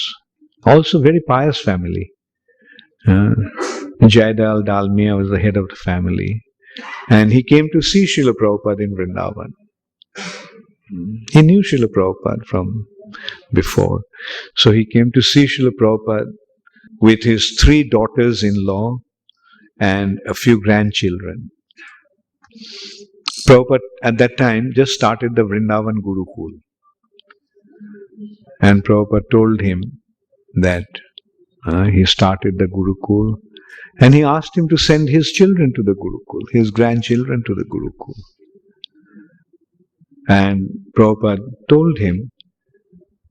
Also very pious family. Jayadal Dalmia was the head of the family. And he came to see Srila Prabhupada in Vrindavan. He knew Srila Prabhupada from before. So he came to see Srila Prabhupada with his 3 daughters-in-law and a few grandchildren. Prabhupada at that time just started the Vrindavan Gurukul. And Prabhupada told him that he started the Gurukul, and he asked him to send his children to the Gurukul, his grandchildren to the Gurukul. And Prabhupada told him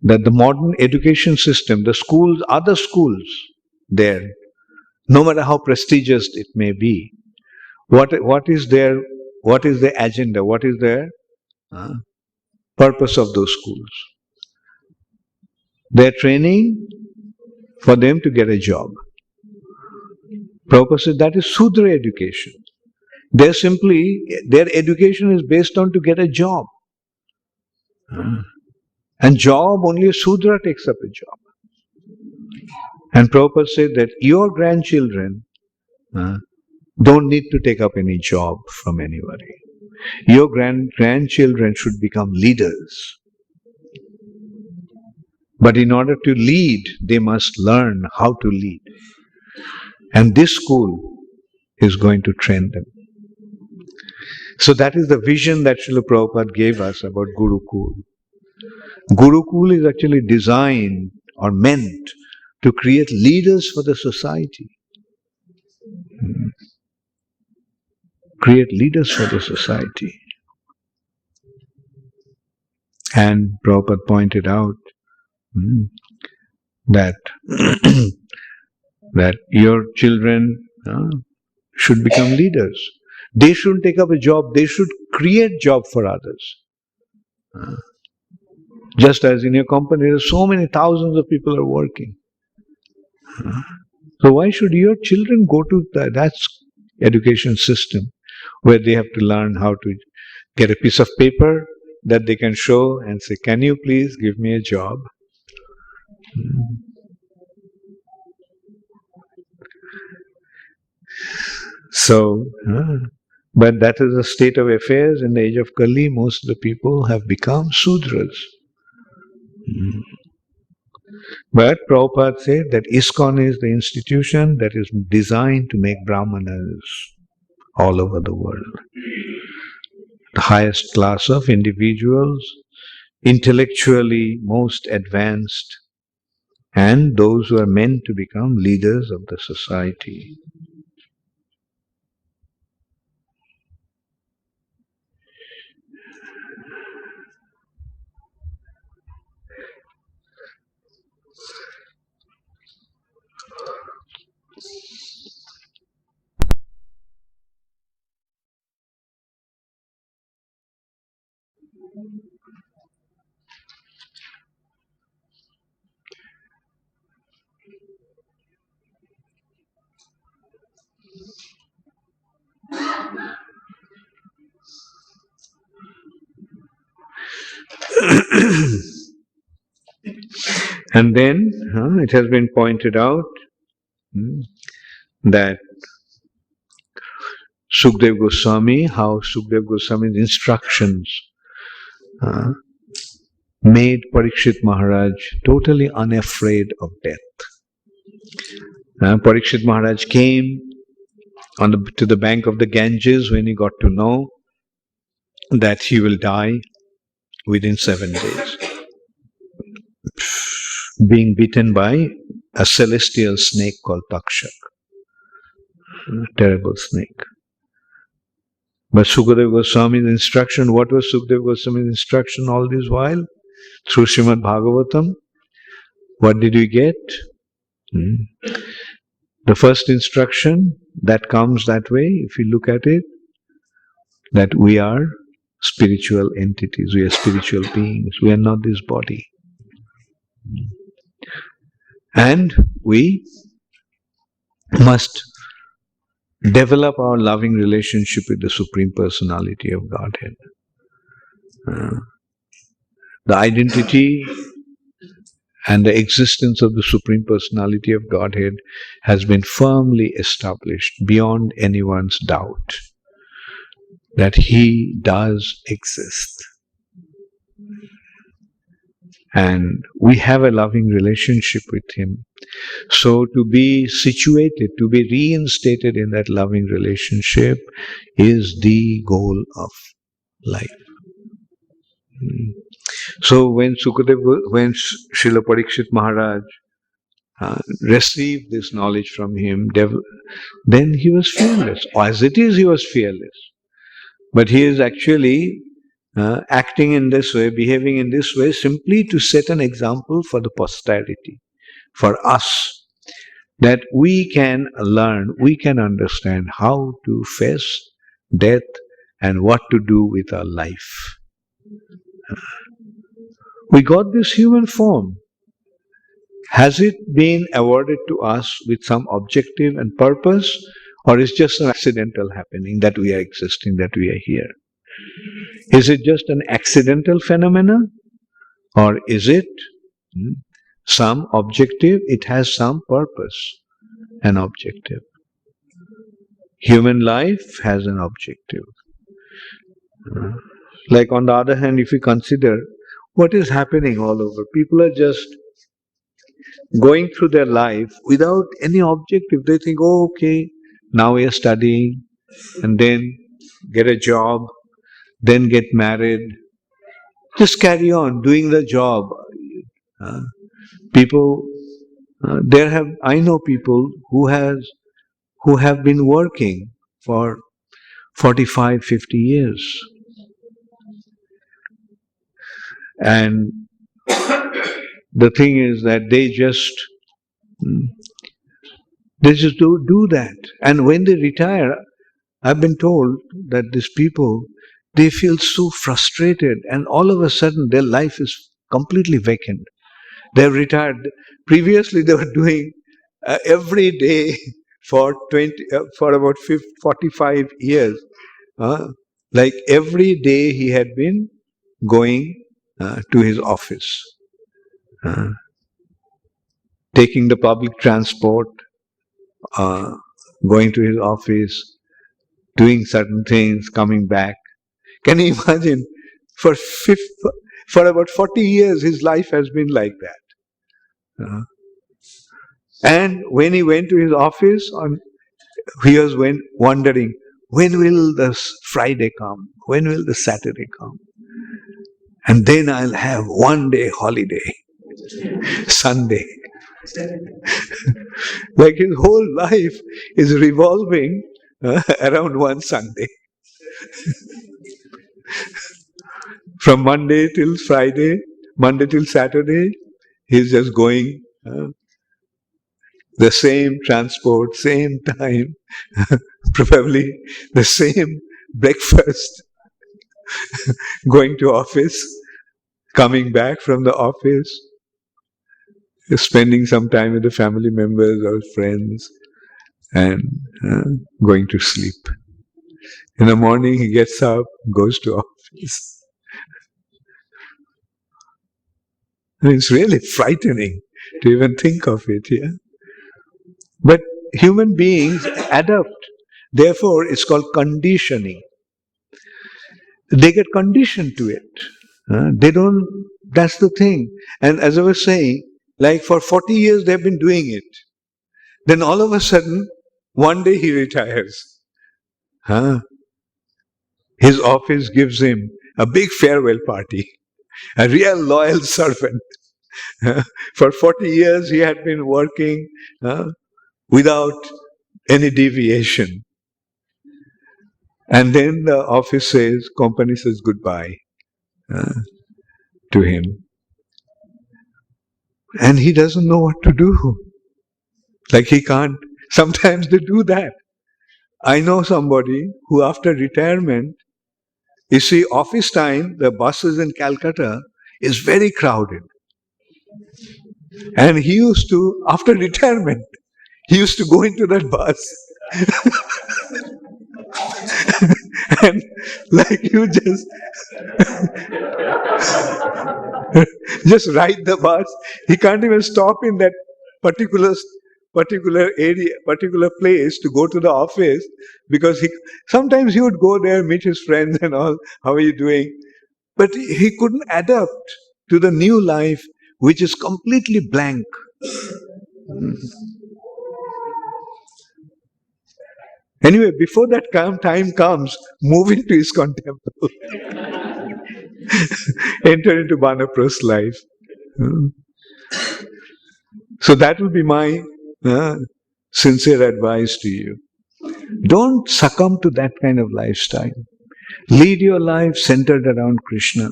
that the modern education system, the schools, other schools there, no matter how prestigious it may be, what is the agenda, what is their purpose of those schools? They are training for them to get a job. Prabhupada said that is Sudra education. Their education is based on to get a job. And job, only a Sudra takes up a job. And Prabhupada said that your grandchildren don't need to take up any job from anybody. Your grandchildren should become leaders. But in order to lead, they must learn how to lead. And this school is going to train them. So that is the vision that Srila Prabhupada gave us about Gurukul. Gurukul is actually designed or meant to create leaders for the society. Create leaders for the society. And Prabhupada pointed out that that your children should become leaders. They shouldn't take up a job, they should create job for others. Just as in your company, there are so many thousands of people are working. So why should your children go to that education system where they have to learn how to get a piece of paper, that they can show and say, can you please give me a job? So, but that is the state of affairs in the age of Kali. Most of the people have become Sudras. But Prabhupada said that ISKCON is the institution that is designed to make Brahmanas all over the world. The highest class of individuals, intellectually most advanced, and those who are meant to become leaders of the society. And then it has been pointed out that Sukdev Goswami, how Sukdev Goswami's instructions made Parikshit Maharaj totally unafraid of death. Parikshit Maharaj came to the bank of the Ganges when he got to know that he will die within 7 days, being bitten by a celestial snake called Takshak, a terrible snake. But Sukadeva Goswami's instruction, what was Sukadeva Goswami's instruction all this while? Through Srimad Bhagavatam, what did we get? The first instruction that comes that way, if you look at it, that we are spiritual entities, we are spiritual beings, we are not this body. And we must develop our loving relationship with the Supreme Personality of Godhead. The identity and the existence of the Supreme Personality of Godhead has been firmly established beyond anyone's doubt that He does exist. And we have a loving relationship with Him. So to be situated, to be reinstated in that loving relationship is the goal of life. So when Srila Parikshit Maharaj received this knowledge from him, then he was fearless. As it is, he was fearless. But he is actually acting in this way, behaving in this way, simply to set an example for the posterity, for us, that we can learn, we can understand how to face death and what to do with our life. We got this human form. Has it been awarded to us with some objective and purpose, or is just an accidental happening that we are existing, that we are here? Is it just an accidental phenomena, or is it some objective? It has some purpose, an objective. Human life has an objective. Like on the other hand, if you consider what is happening all over, people are just going through their life without any objective. They think, oh, okay, now we are studying, and then get a job, then get married. Just carry on doing the job. People, I know people who have been working for 45, 50 years. And the thing is that they just do that. And when they retire, I've been told that these people, they feel so frustrated, and all of a sudden their life is completely vacant. They've retired. Previously they were doing every day for about 45 years. Like every day he had been going to his office, taking the public transport, going to his office, doing certain things, coming back. Can you imagine? For about 40 years, his life has been like that. And when he went to his office, he was wondering, when will the Friday come? When will the Saturday come? And then I'll have one day holiday, Sunday. Like his whole life is revolving around one Sunday. From Monday till Friday, Monday till Saturday, he's just going the same transport, same time, probably the same breakfast, going to office, coming back from the office, spending some time with the family members or friends, and going to sleep. In the morning he gets up, goes to office. It's really frightening to even think of it, yeah? But human beings adapt. Therefore, it's called conditioning. They get conditioned to it. They don't, that's the thing. And as I was saying, like for 40 years they've been doing it. Then all of a sudden, one day he retires. His office gives him a big farewell party. A real loyal servant. For 40 years he had been working without any deviation. And then the office says, company says goodbye to him. And he doesn't know what to do. Like he can't. Sometimes they do that. I know somebody who after retirement, you see, office time, the buses in Calcutta is very crowded. And he used to, after retirement, he used to go into that bus. And like you just ride the bus. He can't even stop in that particular area, particular place to go to the office, because sometimes he would go there, meet his friends and all, how are you doing? But he couldn't adapt to the new life, which is completely blank. Anyway, before that time comes, move into ISKCON temple. Enter into Banaprastha life. So that will be my sincere advice to you. Don't succumb to that kind of lifestyle. Lead your life centered around Krishna.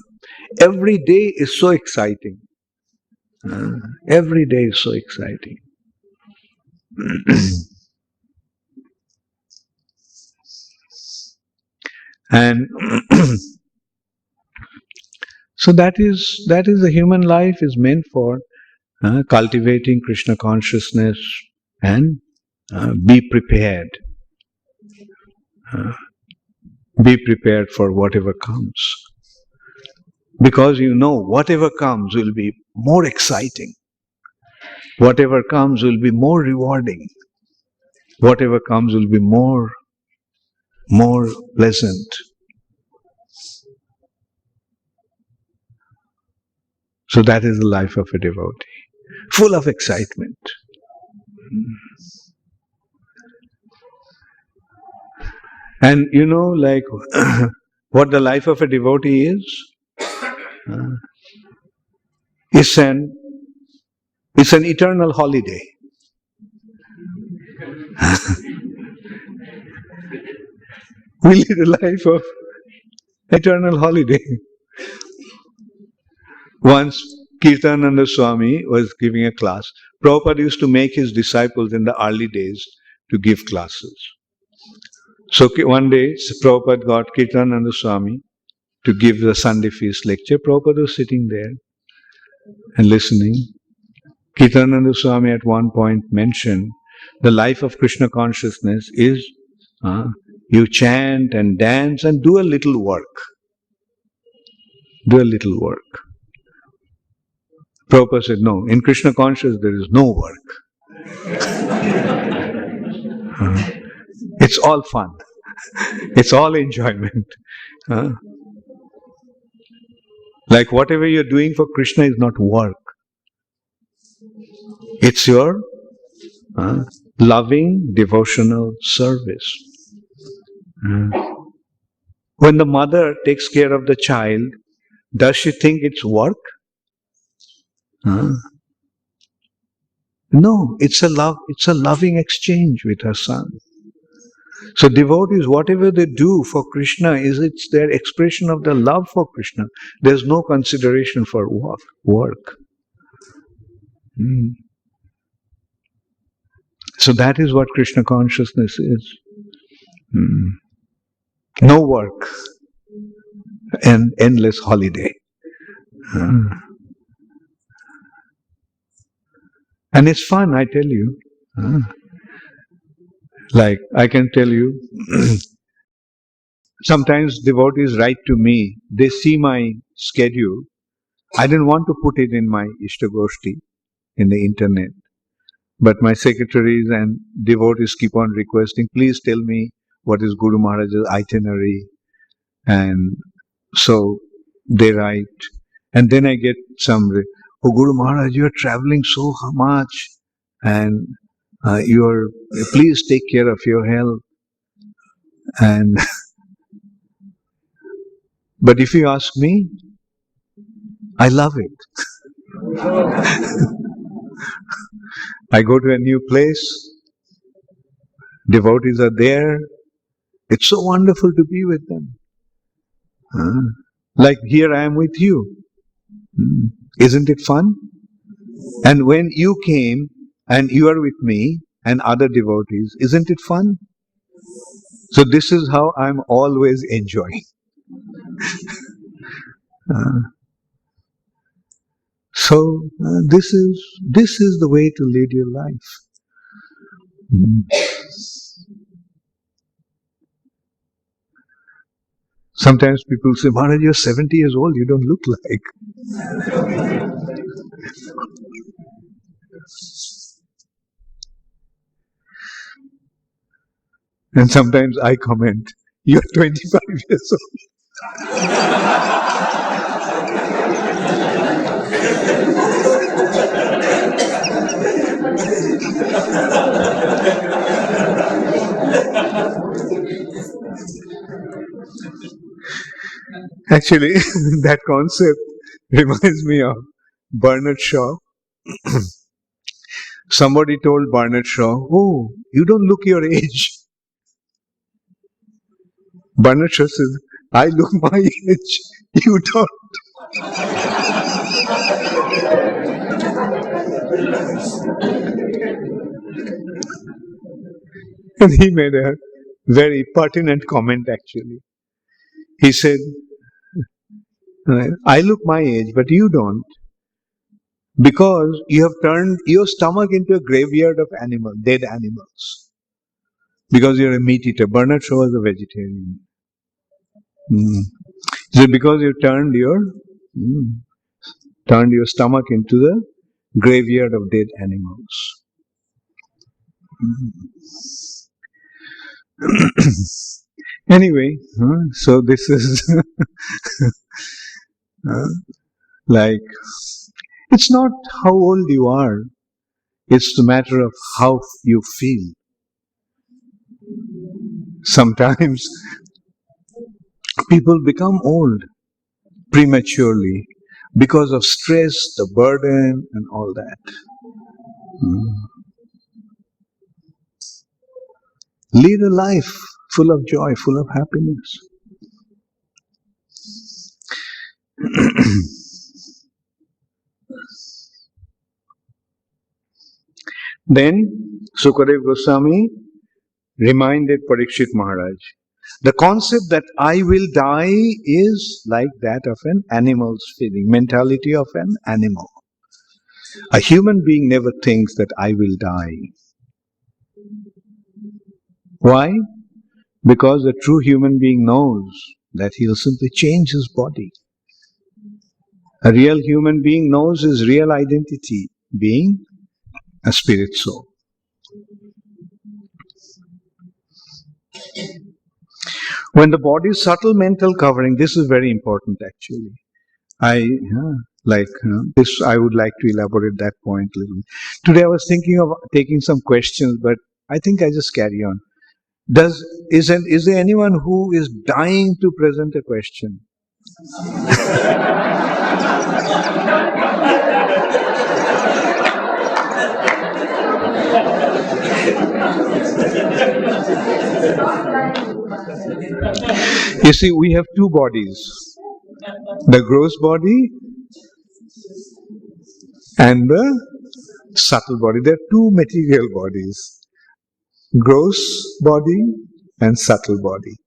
Every day is so exciting. Every day is so exciting. And so that is the human life is meant for, cultivating Krishna consciousness and be prepared. Be prepared for whatever comes. Because you know whatever comes will be more exciting. Whatever comes will be more rewarding. Whatever comes will be more pleasant. So that is the life of a devotee. Full of excitement. And you know, like what the life of a devotee is? It's an eternal holiday. We lead a life of eternal holiday. Once Kirtananda Swami was giving a class. Prabhupada used to make his disciples in the early days to give classes. So one day Prabhupada got Kirtananda Swami to give the Sunday feast lecture. Prabhupada was sitting there and listening. Kirtananda Swami at one point mentioned the life of Krishna consciousness is you chant and dance and do a little work. Do a little work. Prabhupada said, no, in Krishna consciousness there is no work. It's all fun. It's all enjoyment. Like whatever you're doing for Krishna is not work. It's your loving, devotional service. When the mother takes care of the child, does she think it's work? No, it's a loving exchange with her son. So devotees, whatever they do for Krishna, it's their expression of the love for Krishna. There's no consideration for work. So that is what Krishna consciousness is. No work and endless holiday. And it's fun, I tell you. Like I can tell you, sometimes devotees write to me, they see my schedule. I didn't want to put it in my Ishtagoshti, in the internet. But my secretaries and devotees keep on requesting, please tell me what is Guru Maharaj's itinerary. And so they write. And then I get some, oh Guru Maharaj, you are traveling so much. And please take care of your health. And but if you ask me, I love it. I go to a new place, devotees are there. It's so wonderful to be with them. Like here I am with you. Isn't it fun? And when you came and you are with me and other devotees, isn't it fun? So this is how I'm always enjoying. So this is the way to lead your life. Sometimes people say, Maharaj, you're 70 years old, you don't look like. And sometimes I comment, you're 25 years old. Actually, that concept reminds me of Bernard Shaw. Somebody told Bernard Shaw, oh, you don't look your age. Bernard Shaw says, I look my age, you don't. And he made a very pertinent comment actually. He said, I look my age, but you don't. Because you have turned your stomach into a graveyard of dead animals. Because you're a meat eater. Bernard Shaw was a vegetarian. So because you turned your stomach into the graveyard of dead animals. Anyway, so this is like, it's not how old you are, it's the matter of how you feel. Sometimes people become old prematurely because of stress, the burden, and all that. Lead a life full of joy, full of happiness. Then Sukadev Goswami reminded Parikshit Maharaj, the concept that I will die is like that of an animal's feeling, mentality of an animal. A human being never thinks that I will die. Why? Because a true human being knows that he'll simply change his body. A real human being knows his real identity, being a spirit soul. When the body's subtle mental covering, this is very important actually. This, I would like to elaborate that point a little. Today I was thinking of taking some questions, but I think I just carry on. Is there anyone who is dying to present a question? You see, we have two bodies. The gross body and the subtle body. There are two material bodies. Gross body and subtle body.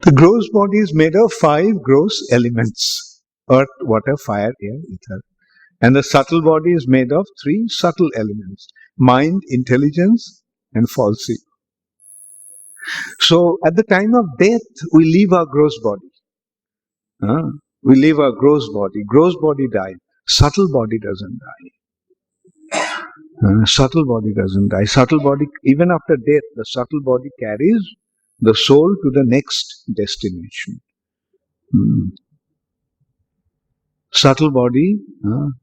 The gross body is made of 5 gross elements: earth, water, fire, air, ether. And the subtle body is made of 3 subtle elements: mind, intelligence, and false ego. So at the time of death, we leave our gross body. We leave our gross body. Gross body dies. Subtle body doesn't die. Subtle body doesn't die. Subtle body, even after death, the subtle body carries the soul to the next destination. Subtle body,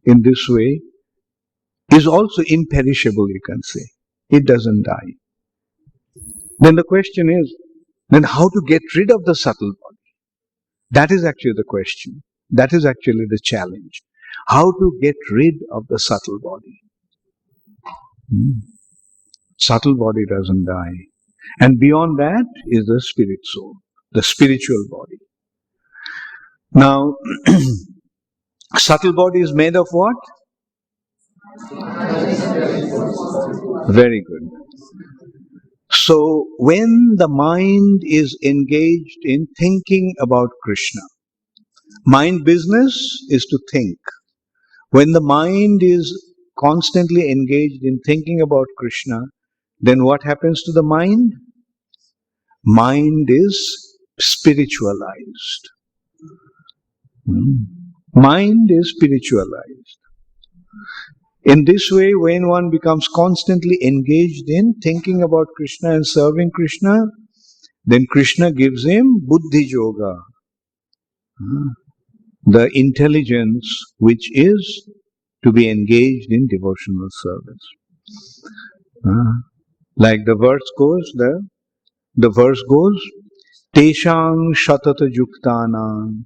in this way, is also imperishable, you can say. It doesn't die. Then the question is, then how to get rid of the subtle body? That is actually the question. That is actually the challenge. How to get rid of the subtle body? Subtle body doesn't die. And beyond that is the spirit soul, the spiritual body. Now, subtle body is made of what? Very good. So, when the mind is engaged in thinking about Krishna, mind business is to think. When the mind is constantly engaged in thinking about Krishna, then what happens to the mind? Mind is spiritualized. Mind is spiritualized. In this way, when one becomes constantly engaged in thinking about Krishna and serving Krishna, then Krishna gives him buddhi yoga, the intelligence which is to be engaged in devotional service. Like the verse goes, Teshang shatata yuktanam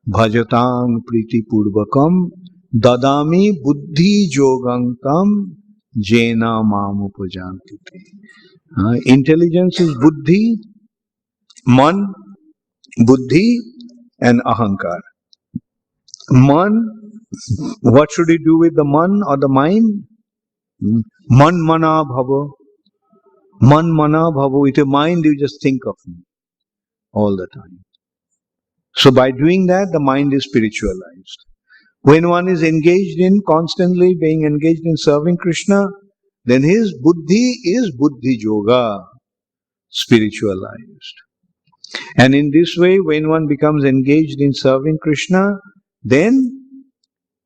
bhajatang priti purvakam dadami buddhi yogam tam jena mam upajanti. Intelligence is buddhi, man, buddhi, and ahankar. Man, what should he do with the man or the mind? Man mana bhava. Man mana bhava. With your mind, you just think of me all the time. So by doing that, the mind is spiritualized. When one is engaged in, constantly being engaged in serving Krishna, then his buddhi is buddhi yoga, spiritualized. And in this way, when one becomes engaged in serving Krishna, then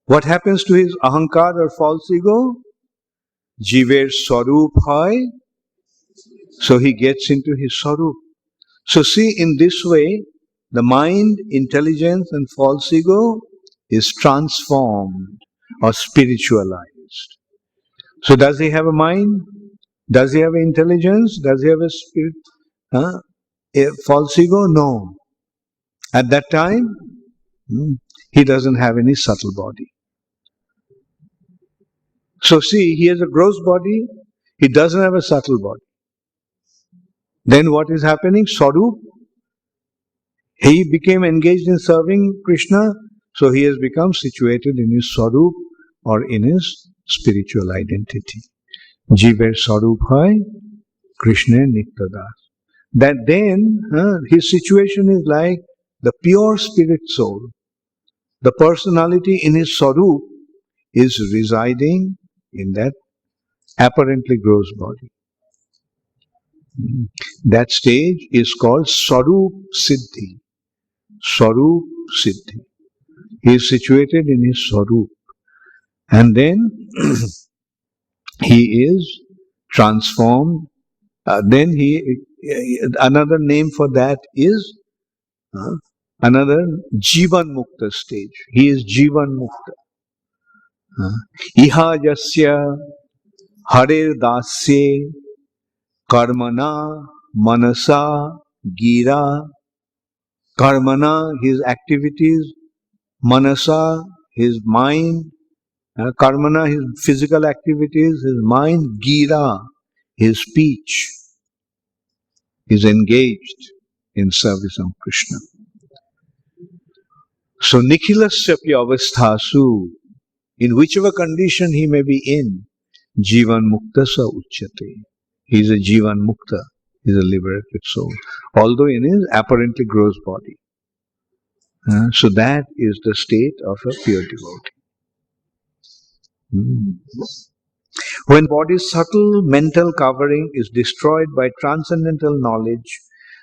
what happens to his ahankar or false ego? Jiver sarup hai. So he gets into his sarup. So see, in this way, the mind, intelligence and false ego is transformed or spiritualized. So does he have a mind? Does he have intelligence? Does he have a spirit? A false ego? No. At that time, he doesn't have any subtle body. So see, he has a gross body, he doesn't have a subtle body. Then what is happening? Sarup. He became engaged in serving Krishna, so he has become situated in his Sarup or in his spiritual identity. Jiver Sarup hai, Krishna Nityadas. That then his situation is like the pure spirit soul. The personality in his Sarup is residing in that apparently gross body. That stage is called Sarup Siddhi. Sarup Siddhi. He is situated in his Swarup. And then he is transformed. Then another name for that is another Jivan Mukta stage. He is Jivan Mukta. Iha Jasya Harer Dasye Karmana Manasa Gira. Karmana, his activities, Manasa, his mind, Karmana, his physical activities, his mind, Gira, his speech, is engaged in service of Krishna. So, Nikhilasyapya avasthasu, in whichever condition he may be in, Jivan Mukta sa uchyate. He is a Jivan Mukta, he is a liberated soul, although in his apparently gross body. So that is the state of a pure devotee. When body's subtle mental covering is destroyed by transcendental knowledge,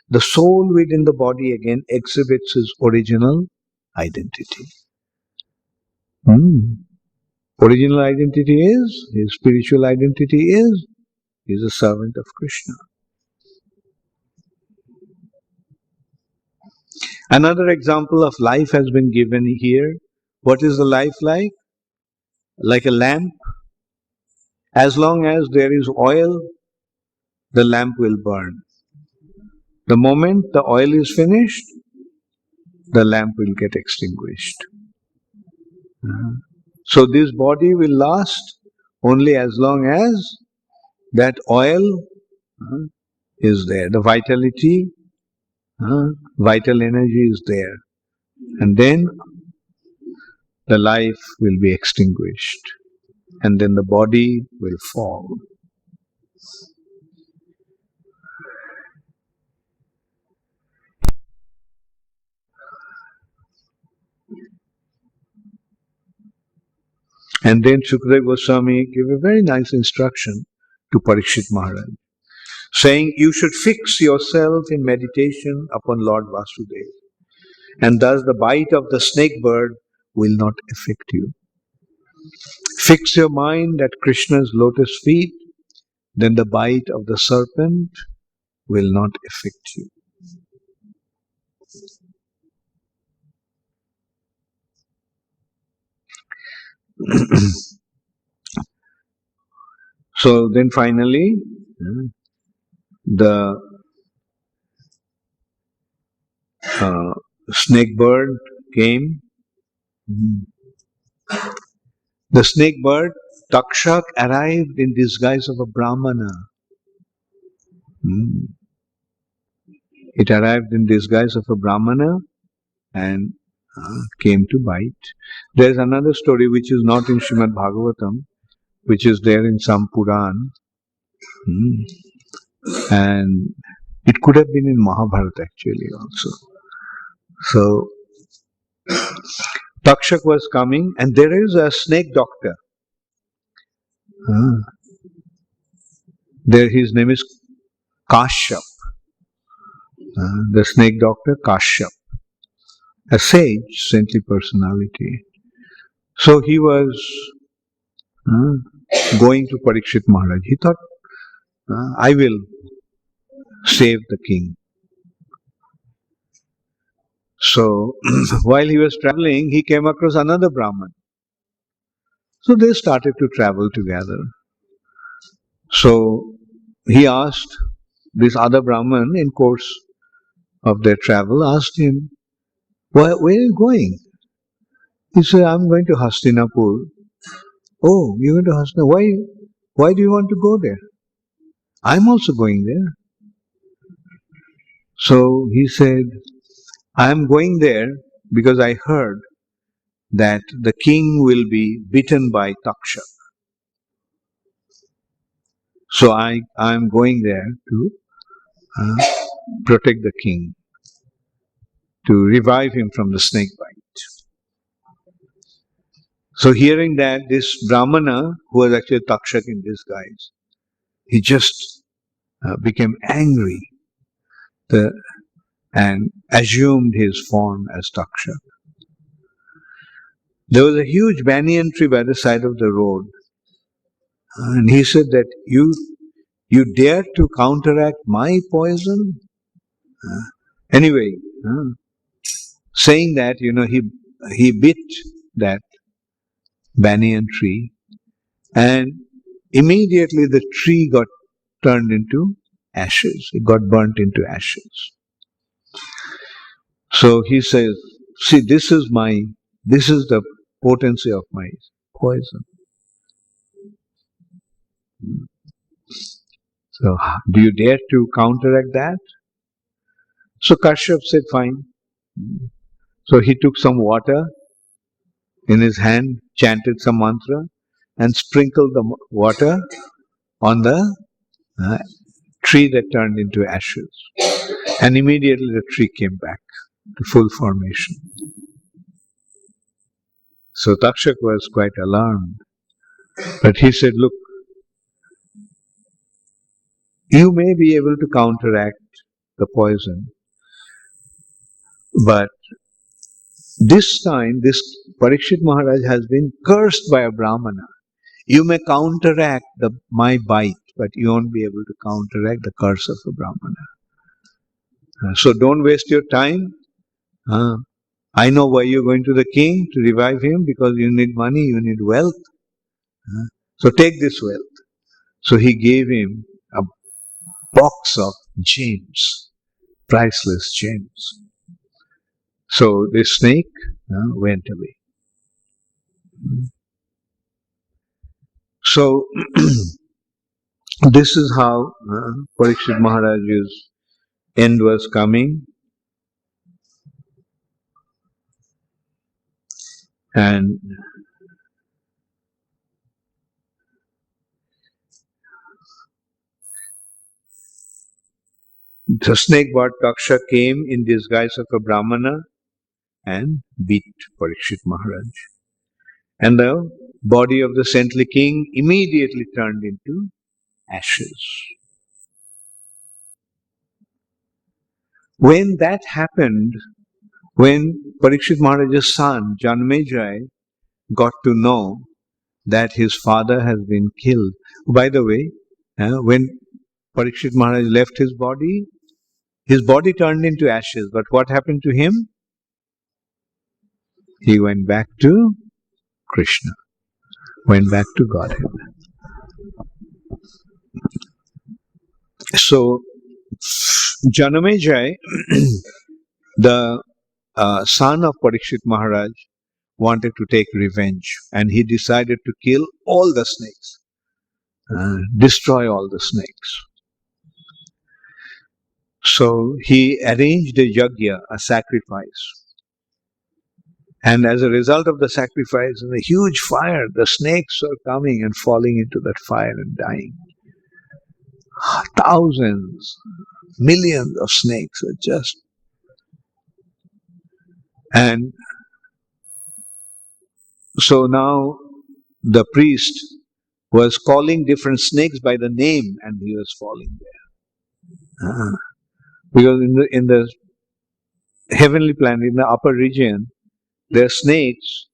the soul within the body again exhibits his original identity. Original identity is, his spiritual identity is, he is a servant of Krishna. Another example of life has been given here. What is the life like? Like a lamp. As long as there is oil, the lamp will burn. The moment the oil is finished, the lamp will get extinguished. So this body will last only as long as that oil is there. The vitality, vital energy is there. And then the life will be extinguished. And then the body will fall. And then Shukadeva Goswami gave a very nice instruction to Parikshit Maharaj, saying, you should fix yourself in meditation upon Lord Vasudeva, and thus the bite of the snake bird will not affect you. Fix your mind at Krishna's lotus feet, then the bite of the serpent will not affect you. So then finally, the snake bird came. The snake bird, Takshak, arrived in disguise of a Brahmana. It arrived in disguise of a Brahmana and came to bite. There is another story which is not in Srimad Bhagavatam, which is there in some Puran. And it could have been in Mahabharata actually also. So, Takshak was coming and there is a snake doctor. There his name is Kashyap. The snake doctor Kashyap. A sage, saintly personality. So he was going to Parikshit Maharaj. He thought, I will save the king. So while he was traveling, he came across another Brahman. So they started to travel together. So he asked this other Brahman in course of their travel, asked him, where are you going? He said, I'm going to Hastinapur. Oh, you're going to Hastinapur? Why do you want to go there? I'm also going there. So he said, I'm going there because I heard that the king will be beaten by Takshak. So I'm going there to protect the king, to revive him from the snake bite. So hearing that, this Brahmana, who was actually Takshak in disguise, he just became angry and assumed his form as Takshak. There was a huge banyan tree by the side of the road. And he said that you dare to counteract my poison? Anyway, saying that, he bit that banyan tree, and immediately the tree got turned into ashes. It got burnt into ashes. So he says, see, this is the potency of my poison. So do you dare to counteract that? So Kashyap said, fine. So he took some water in his hand, chanted some mantra, and sprinkled the water on the tree that turned into ashes. And immediately the tree came back to full formation. So Takshak was quite alarmed. But he said, look, you may be able to counteract the poison, but this time, this Parikshit Maharaj has been cursed by a Brahmana. You may counteract my bite, but you won't be able to counteract the curse of a Brahmana. So don't waste your time. I know why you're going to the king to revive him, because you need money, you need wealth. So take this wealth. So he gave him a box of gems, priceless gems. So the snake went away. So this is how Parikshit Maharaj's end was coming. And the snake-bot Taksha came in disguise of a Brahmana and beat Parikshit Maharaj. And the body of the saintly king immediately turned into ashes. When that happened, when Parikshit Maharaj's son, Janmejaya, got to know that his father has been killed. By the way, when Parikshit Maharaj left his body turned into ashes. But what happened to him? He went back to Krishna, went back to Godhead. So, Janamejaya, the son of Parikshit Maharaj, wanted to take revenge, and he decided to kill all the snakes, destroy all the snakes. So he arranged a yajna, a sacrifice. And as a result of the sacrifice, in a huge fire, the snakes are coming and falling into that fire and dying. Thousands, millions of snakes are just. And so now the priest was calling different snakes by the name, and he was falling there. Because in the heavenly planet, in the upper region, there are snakes,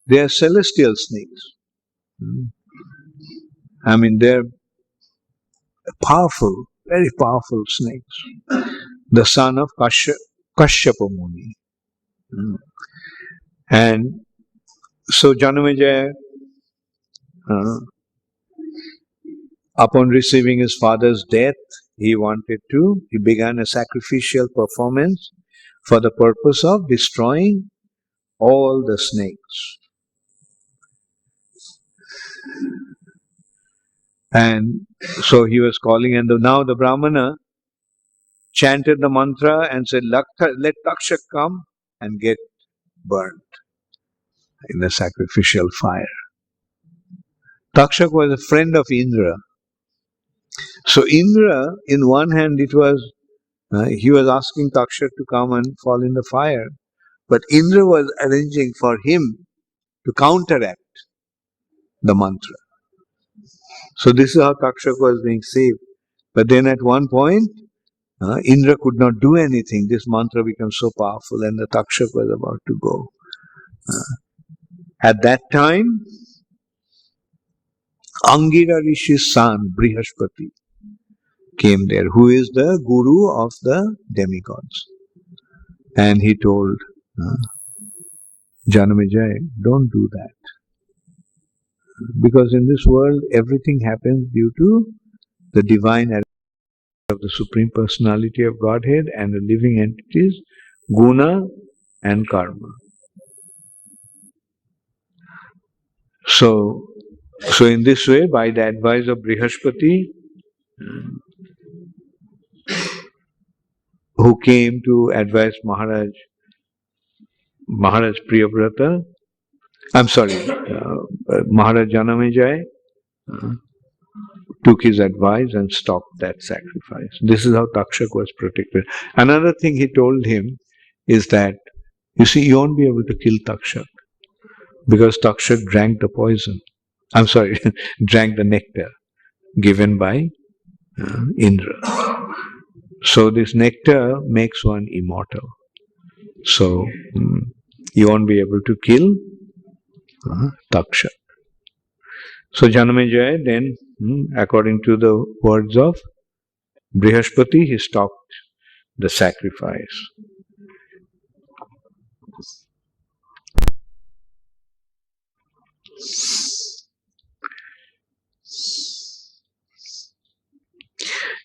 they are celestial snakes. I mean, they're powerful, very powerful snakes. The son of Kashyapa Muni. And so Janamejaya, upon receiving his father's death, he began a sacrificial performance for the purpose of destroying all the snakes. And so he was calling, and now the Brahmana chanted the mantra and said, let Takshak come and get burnt in the sacrificial fire. Takshak was a friend of Indra. So Indra, in one hand, he was asking Takshak to come and fall in the fire. But Indra was arranging for him to counteract the mantra. So this is how Takshak was being saved. But then at one point, Indra could not do anything. This mantra became so powerful, and the Takshak was about to go. At that time, Angira Rishi's son, Brihaspati, came there, who is the guru of the demigods. And he told Janamejaya, don't do that. Because in this world, everything happens due to the divine of the Supreme Personality of Godhead and the living entities, guna and karma. So in this way, by the advice of Brihaspati, who came to advise Maharaj Priyavrata, Maharaj Janamejaya, took his advice and stopped that sacrifice. This is how Takshak was protected. Another thing he told him is that, you see, you won't be able to kill Takshak because Takshak drank the poison. Drank the nectar given by Indra. So this nectar makes one immortal. So you won't be able to kill Takshak. So Janamejaya then, according to the words of Brihaspati, he stopped the sacrifice.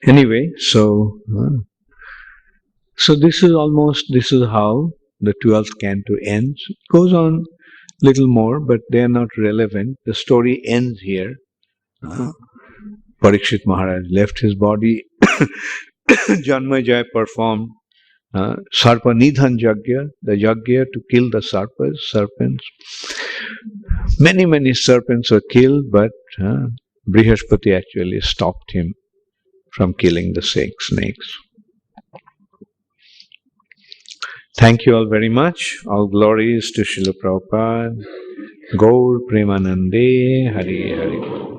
Anyway, so this is how the 12th canto ends. It goes on little more, but they are not relevant. The story ends here. Parikshit Maharaj left his body. Janmejaya performed Sarpa Nidhan Yagya, the Yagya to kill the serpents. Many serpents were killed, but Brihaspati actually stopped him from killing the snakes. Thank you all very much. All glories to Srila Prabhupada. Gaur Premanande Hari Hari.